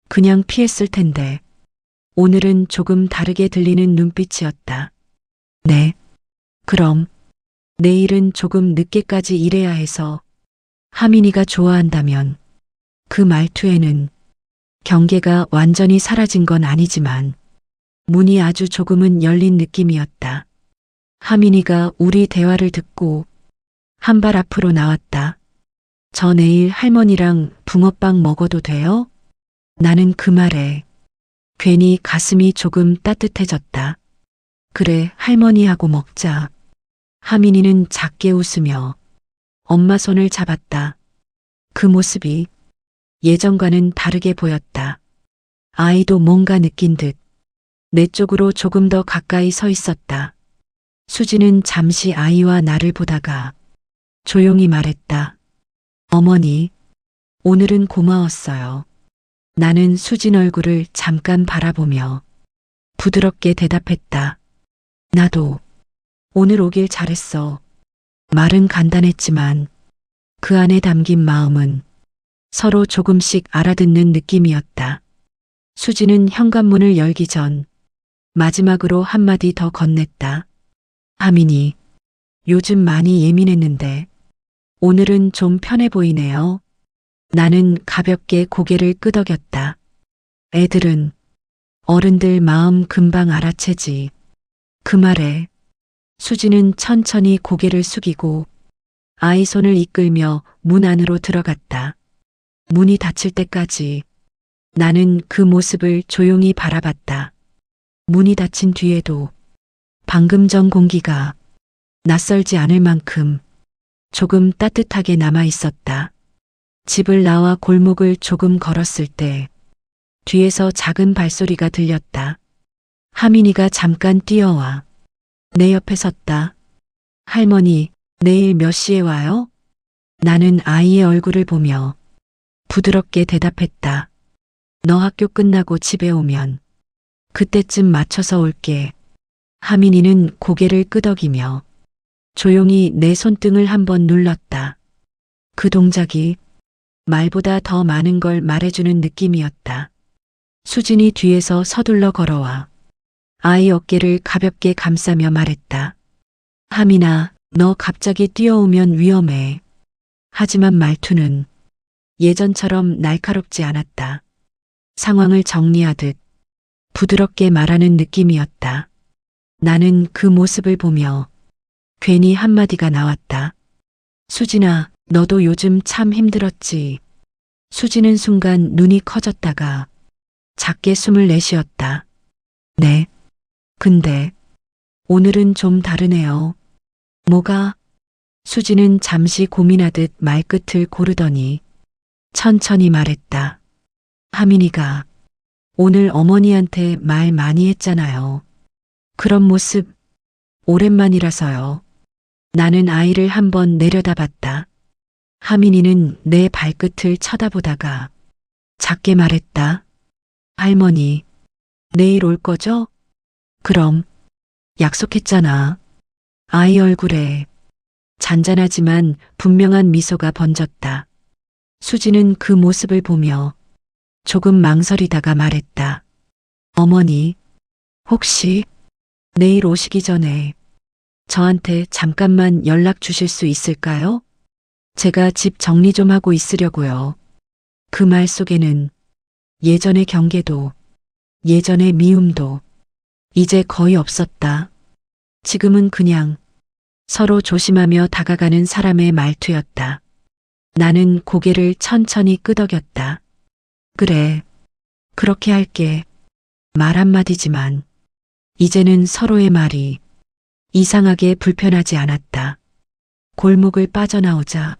그냥 피했을 텐데 오늘은 조금 다르게 들리는 눈빛이었다. 네. 그럼 내일은 조금 늦게까지 일해야 해서 하민이가 좋아한다면 그 말투에는 경계가 완전히 사라진 건 아니지만 문이 아주 조금은 열린 느낌이었다. 하민이가 우리 대화를 듣고 한 발 앞으로 나왔다. 저 내일 할머니랑 붕어빵 먹어도 돼요? 나는 그 말에 괜히 가슴이 조금 따뜻해졌다. 그래, 할머니하고 먹자. 하민이는 작게 웃으며 엄마 손을 잡았다. 그 모습이 예전과는 다르게 보였다. 아이도 뭔가 느낀 듯 내 쪽으로 조금 더 가까이 서 있었다. 수지는 잠시 아이와 나를 보다가 조용히 말했다. 어머니, 오늘은 고마웠어요. 나는 수진 얼굴을 잠깐 바라보며 부드럽게 대답했다. 나도 오늘 오길 잘했어. 말은 간단했지만 그 안에 담긴 마음은 서로 조금씩 알아듣는 느낌이었다. 수지는 현관문을 열기 전 마지막으로 한마디 더 건넸다. 하민이, 요즘 많이 예민했는데 오늘은 좀 편해 보이네요. 나는 가볍게 고개를 끄덕였다. 애들은 어른들 마음 금방 알아채지. 그 말에 수지는 천천히 고개를 숙이고 아이 손을 이끌며 문 안으로 들어갔다. 문이 닫힐 때까지 나는 그 모습을 조용히 바라봤다. 문이 닫힌 뒤에도 방금 전 공기가 낯설지 않을 만큼 조금 따뜻하게 남아 있었다. 집을 나와 골목을 조금 걸었을 때 뒤에서 작은 발소리가 들렸다. 하민이가 잠깐 뛰어와 내 옆에 섰다. 할머니, 내일 몇 시에 와요? 나는 아이의 얼굴을 보며 부드럽게 대답했다. 너 학교 끝나고 집에 오면 그때쯤 맞춰서 올게. 하민이는 고개를 끄덕이며 조용히 내 손등을 한번 눌렀다. 그 동작이 말보다 더 많은 걸 말해주는 느낌이었다. 수진이 뒤에서 서둘러 걸어와 아이 어깨를 가볍게 감싸며 말했다. 하민아, 너 갑자기 뛰어오면 위험해. 하지만 말투는 예전처럼 날카롭지 않았다. 상황을 정리하듯 부드럽게 말하는 느낌이었다. 나는 그 모습을 보며 괜히 한마디가 나왔다. 수진아, 너도 요즘 참 힘들었지. 수진은 순간 눈이 커졌다가 작게 숨을 내쉬었다. 네. 근데 오늘은 좀 다르네요. 뭐가? 수진은 잠시 고민하듯 말끝을 고르더니 천천히 말했다. 하민이가 오늘 어머니한테 말 많이 했잖아요. 그런 모습 오랜만이라서요. 나는 아이를 한번 내려다봤다. 하민이는 내 발끝을 쳐다보다가 작게 말했다. 할머니, 내일 올 거죠? 그럼 약속했잖아. 아이 얼굴에 잔잔하지만 분명한 미소가 번졌다. 수지는 그 모습을 보며 조금 망설이다가 말했다. 어머니, 혹시 내일 오시기 전에 저한테 잠깐만 연락 주실 수 있을까요? 제가 집 정리 좀 하고 있으려고요. 그 말 속에는 예전의 경계도, 예전의 미움도 이제 거의 없었다. 지금은 그냥 서로 조심하며 다가가는 사람의 말투였다. 나는 고개를 천천히 끄덕였다. 그래, 그렇게 할게. 말 한마디지만 이제는 서로의 말이 이상하게 불편하지 않았다. 골목을 빠져나오자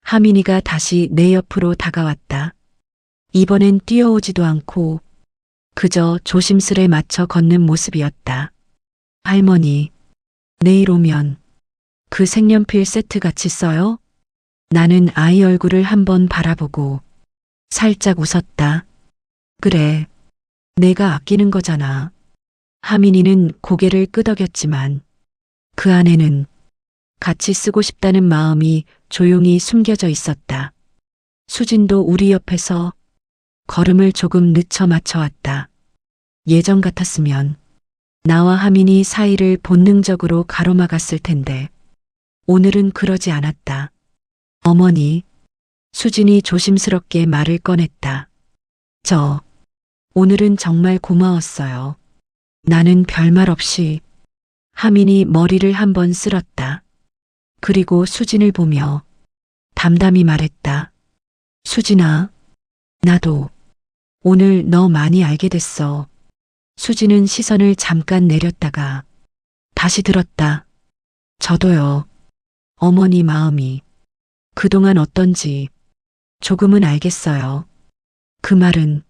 하민이가 다시 내 옆으로 다가왔다. 이번엔 뛰어오지도 않고 그저 조심스레 맞춰 걷는 모습이었다. 할머니, 내일 오면 그 색연필 세트 같이 써요? 나는 아이 얼굴을 한번 바라보고 살짝 웃었다. 그래, 내가 아끼는 거잖아. 하민이는 고개를 끄덕였지만 그 안에는 같이 쓰고 싶다는 마음이 조용히 숨겨져 있었다. 수진도 우리 옆에서 걸음을 조금 늦춰 맞춰왔다. 예전 같았으면 나와 하민이 사이를 본능적으로 가로막았을 텐데 오늘은 그러지 않았다. 어머니, 수진이 조심스럽게 말을 꺼냈다. 오늘은 정말 고마웠어요. 나는 별말 없이 하민이 머리를 한번 쓸었다. 그리고 수진을 보며 담담히 말했다. 수진아, 나도 오늘 너 많이 알게 됐어. 수진은 시선을 잠깐 내렸다가 다시 들었다. 저도요. 어머니 마음이 그동안 어떤지 조금은 알겠어요. 그 말은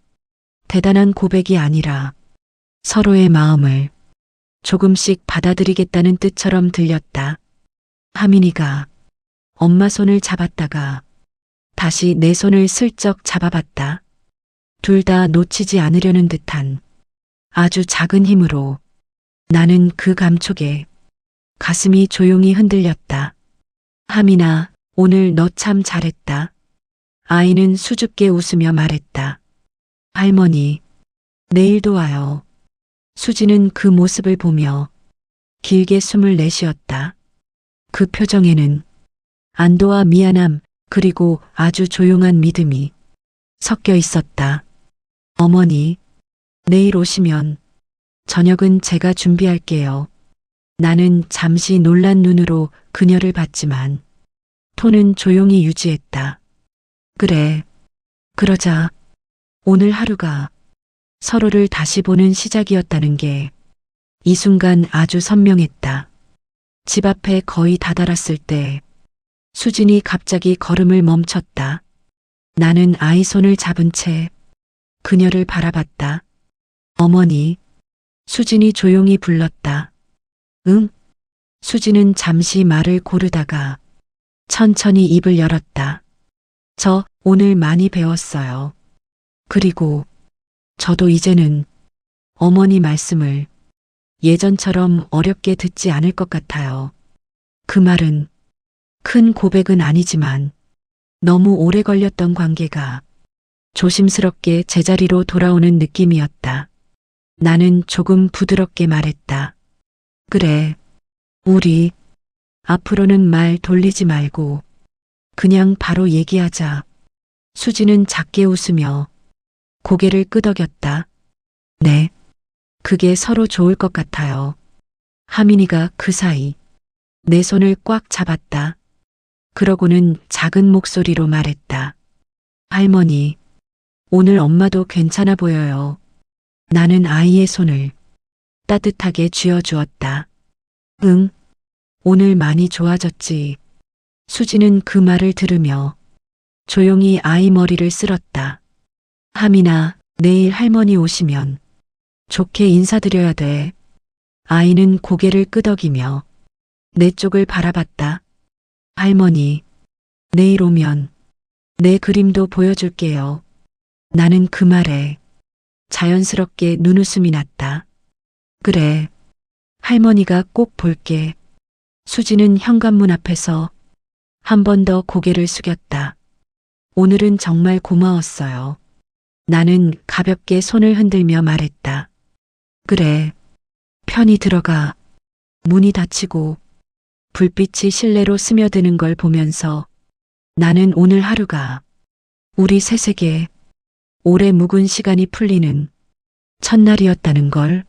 대단한 고백이 아니라 서로의 마음을 조금씩 받아들이겠다는 뜻처럼 들렸다. 하민이가 엄마 손을 잡았다가 다시 내 손을 슬쩍 잡아봤다. 둘 다 놓치지 않으려는 듯한 아주 작은 힘으로 나는 그 감촉에 가슴이 조용히 흔들렸다. 하민아, 오늘 너 참 잘했다. 아이는 수줍게 웃으며 말했다. 할머니, 내일도 와요. 수지는 그 모습을 보며 길게 숨을 내쉬었다. 그 표정에는 안도와 미안함 그리고 아주 조용한 믿음이 섞여 있었다. 어머니, 내일 오시면 저녁은 제가 준비할게요. 나는 잠시 놀란 눈으로 그녀를 봤지만 톤은 조용히 유지했다. 그래, 그러자. 오늘 하루가 서로를 다시 보는 시작이었다는 게 이 순간 아주 선명했다. 집 앞에 거의 다다랐을 때 수진이 갑자기 걸음을 멈췄다. 나는 아이 손을 잡은 채 그녀를 바라봤다. 어머니, 수진이 조용히 불렀다. 응? 수진은 잠시 말을 고르다가 천천히 입을 열었다. 저 오늘 많이 배웠어요. 그리고 저도 이제는 어머니 말씀을 예전처럼 어렵게 듣지 않을 것 같아요. 그 말은 큰 고백은 아니지만 너무 오래 걸렸던 관계가 조심스럽게 제자리로 돌아오는 느낌이었다. 나는 조금 부드럽게 말했다. 그래, 우리 앞으로는 말 돌리지 말고 그냥 바로 얘기하자. 수지는 작게 웃으며 고개를 끄덕였다. 네, 그게 서로 좋을 것 같아요. 하민이가 그 사이 내 손을 꽉 잡았다. 그러고는 작은 목소리로 말했다. 할머니, 오늘 엄마도 괜찮아 보여요. 나는 아이의 손을 따뜻하게 쥐어주었다. 응, 오늘 많이 좋아졌지. 수지는 그 말을 들으며 조용히 아이 머리를 쓸었다. 하민아, 내일 할머니 오시면 좋게 인사드려야 돼. 아이는 고개를 끄덕이며 내 쪽을 바라봤다. 할머니, 내일 오면 내 그림도 보여줄게요. 나는 그 말에 자연스럽게 눈웃음이 났다. 그래, 할머니가 꼭 볼게. 수지는 현관문 앞에서 한 번 더 고개를 숙였다. 오늘은 정말 고마웠어요. 나는 가볍게 손을 흔들며 말했다. 그래, 편히 들어가. 문이 닫히고 불빛이 실내로 스며드는 걸 보면서 나는 오늘 하루가 우리 셋에게 오래 묵은 시간이 풀리는 첫날이었다는 걸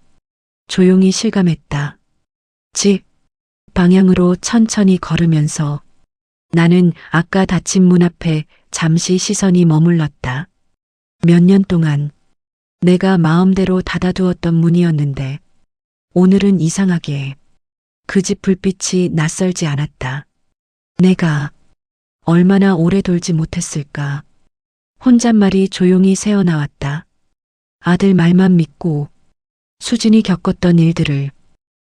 조용히 실감했다. 집 방향으로 천천히 걸으면서 나는 아까 닫힌 문 앞에 잠시 시선이 머물렀다. 몇 년 동안 내가 마음대로 닫아두었던 문이었는데 오늘은 이상하게 그 집 불빛이 낯설지 않았다. 내가 얼마나 오래 돌지 못했을까. 혼잣말이 조용히 새어나왔다. 아들 말만 믿고 수진이 겪었던 일들을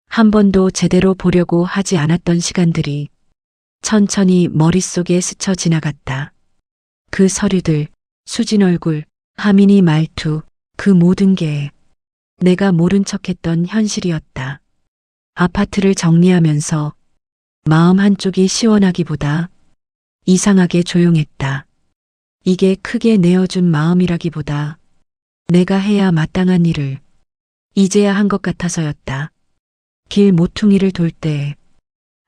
한 번도 제대로 보려고 하지 않았던 시간들이 천천히 머릿속에 스쳐 지나갔다. 그 서류들, 수진 얼굴, 하민이 말투, 그 모든 게 내가 모른 척했던 현실이었다. 아파트를 정리하면서 마음 한쪽이 시원하기보다 이상하게 조용했다. 이게 크게 내어준 마음이라기보다 내가 해야 마땅한 일을 이제야 한 것 같아서였다. 길 모퉁이를 돌 때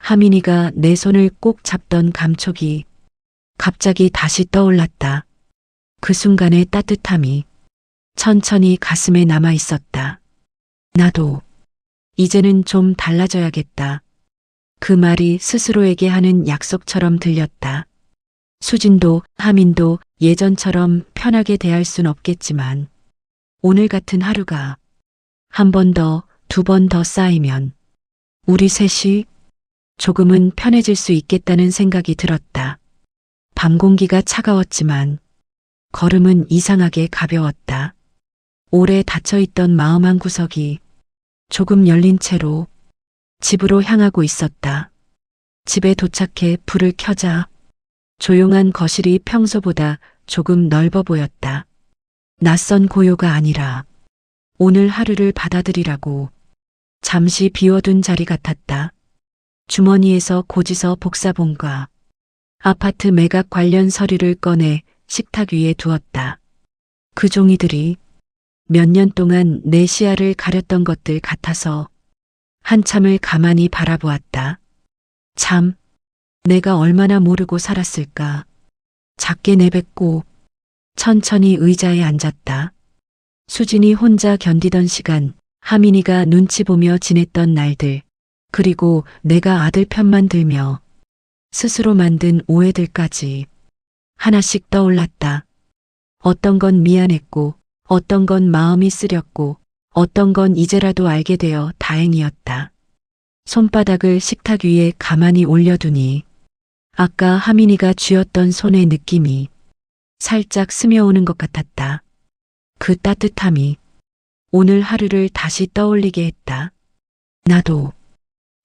하민이가 내 손을 꼭 잡던 감촉이 갑자기 다시 떠올랐다. 그 순간의 따뜻함이 천천히 가슴에 남아 있었다. 나도 이제는 좀 달라져야겠다. 그 말이 스스로에게 하는 약속처럼 들렸다. 수진도 하민도 예전처럼 편하게 대할 순 없겠지만 오늘 같은 하루가 한 번 더, 두 번 더 쌓이면 우리 셋이 조금은 편해질 수 있겠다는 생각이 들었다. 밤 공기가 차가웠지만 걸음은 이상하게 가벼웠다. 오래 닫혀있던 마음 한 구석이 조금 열린 채로 집으로 향하고 있었다. 집에 도착해 불을 켜자 조용한 거실이 평소보다 조금 넓어 보였다. 낯선 고요가 아니라 오늘 하루를 받아들이라고 잠시 비워둔 자리 같았다. 주머니에서 고지서 복사본과 아파트 매각 관련 서류를 꺼내 식탁 위에 두었다. 그 종이들이 몇 년 동안 내 시야를 가렸던 것들 같아서 한참을 가만히 바라보았다. 참, 내가 얼마나 모르고 살았을까. 작게 내뱉고 천천히 의자에 앉았다. 수진이 혼자 견디던 시간, 하민이가 눈치 보며 지냈던 날들, 그리고 내가 아들 편만 들며 스스로 만든 오해들까지 하나씩 떠올랐다. 어떤 건 미안했고, 어떤 건 마음이 쓰렸고, 어떤 건 이제라도 알게 되어 다행이었다. 손바닥을 식탁 위에 가만히 올려두니 아까 하민이가 쥐었던 손의 느낌이 살짝 스며오는 것 같았다. 그 따뜻함이 오늘 하루를 다시 떠올리게 했다. 나도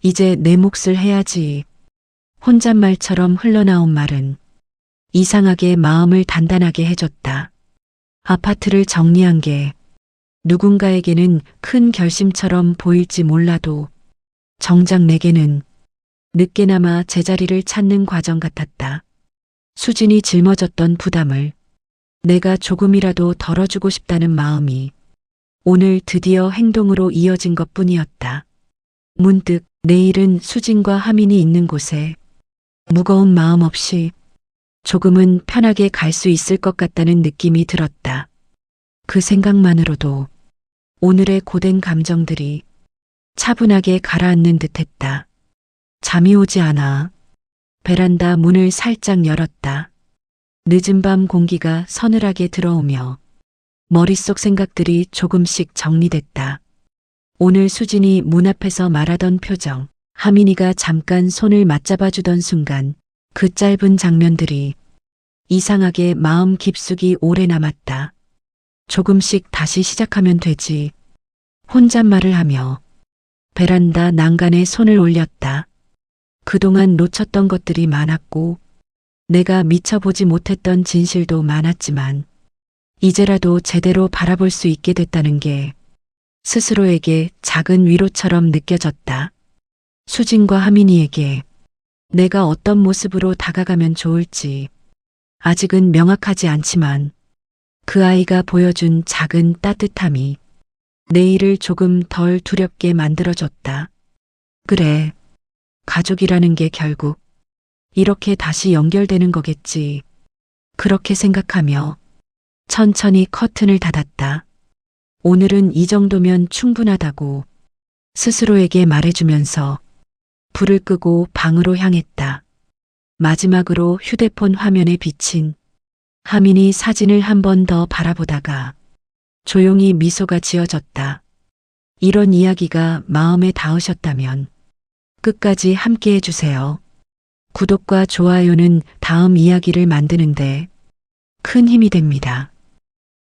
이제 내 몫을 해야지. 혼잣말처럼 흘러나온 말은 이상하게 마음을 단단하게 해줬다. 아파트를 정리한 게 누군가에게는 큰 결심처럼 보일지 몰라도 정작 내게는 늦게나마 제자리를 찾는 과정 같았다. 수진이 짊어졌던 부담을 내가 조금이라도 덜어주고 싶다는 마음이 오늘 드디어 행동으로 이어진 것뿐이었다. 문득 내일은 수진과 하민이 있는 곳에 무거운 마음 없이 조금은 편하게 갈 수 있을 것 같다는 느낌이 들었다. 그 생각만으로도 오늘의 고된 감정들이 차분하게 가라앉는 듯했다. 잠이 오지 않아 베란다 문을 살짝 열었다. 늦은 밤 공기가 서늘하게 들어오며 머릿속 생각들이 조금씩 정리됐다. 오늘 수진이 문 앞에서 말하던 표정, 하민이가 잠깐 손을 맞잡아주던 순간 그 짧은 장면들이 이상하게 마음 깊숙이 오래 남았다. 조금씩 다시 시작하면 되지. 혼잣말을 하며 베란다 난간에 손을 올렸다. 그동안 놓쳤던 것들이 많았고 내가 미처 보지 못했던 진실도 많았지만 이제라도 제대로 바라볼 수 있게 됐다는 게 스스로에게 작은 위로처럼 느껴졌다. 수진과 하민이에게 내가 어떤 모습으로 다가가면 좋을지 아직은 명확하지 않지만 그 아이가 보여준 작은 따뜻함이 내일을 조금 덜 두렵게 만들어줬다. 그래, 가족이라는 게 결국 이렇게 다시 연결되는 거겠지. 그렇게 생각하며 천천히 커튼을 닫았다. 오늘은 이 정도면 충분하다고 스스로에게 말해주면서 불을 끄고 방으로 향했다. 마지막으로 휴대폰 화면에 비친 하민이 사진을 한 번 더 바라보다가 조용히 미소가 지어졌다. 이런 이야기가 마음에 닿으셨다면 끝까지 함께 해주세요. 구독과 좋아요는 다음 이야기를 만드는데 큰 힘이 됩니다.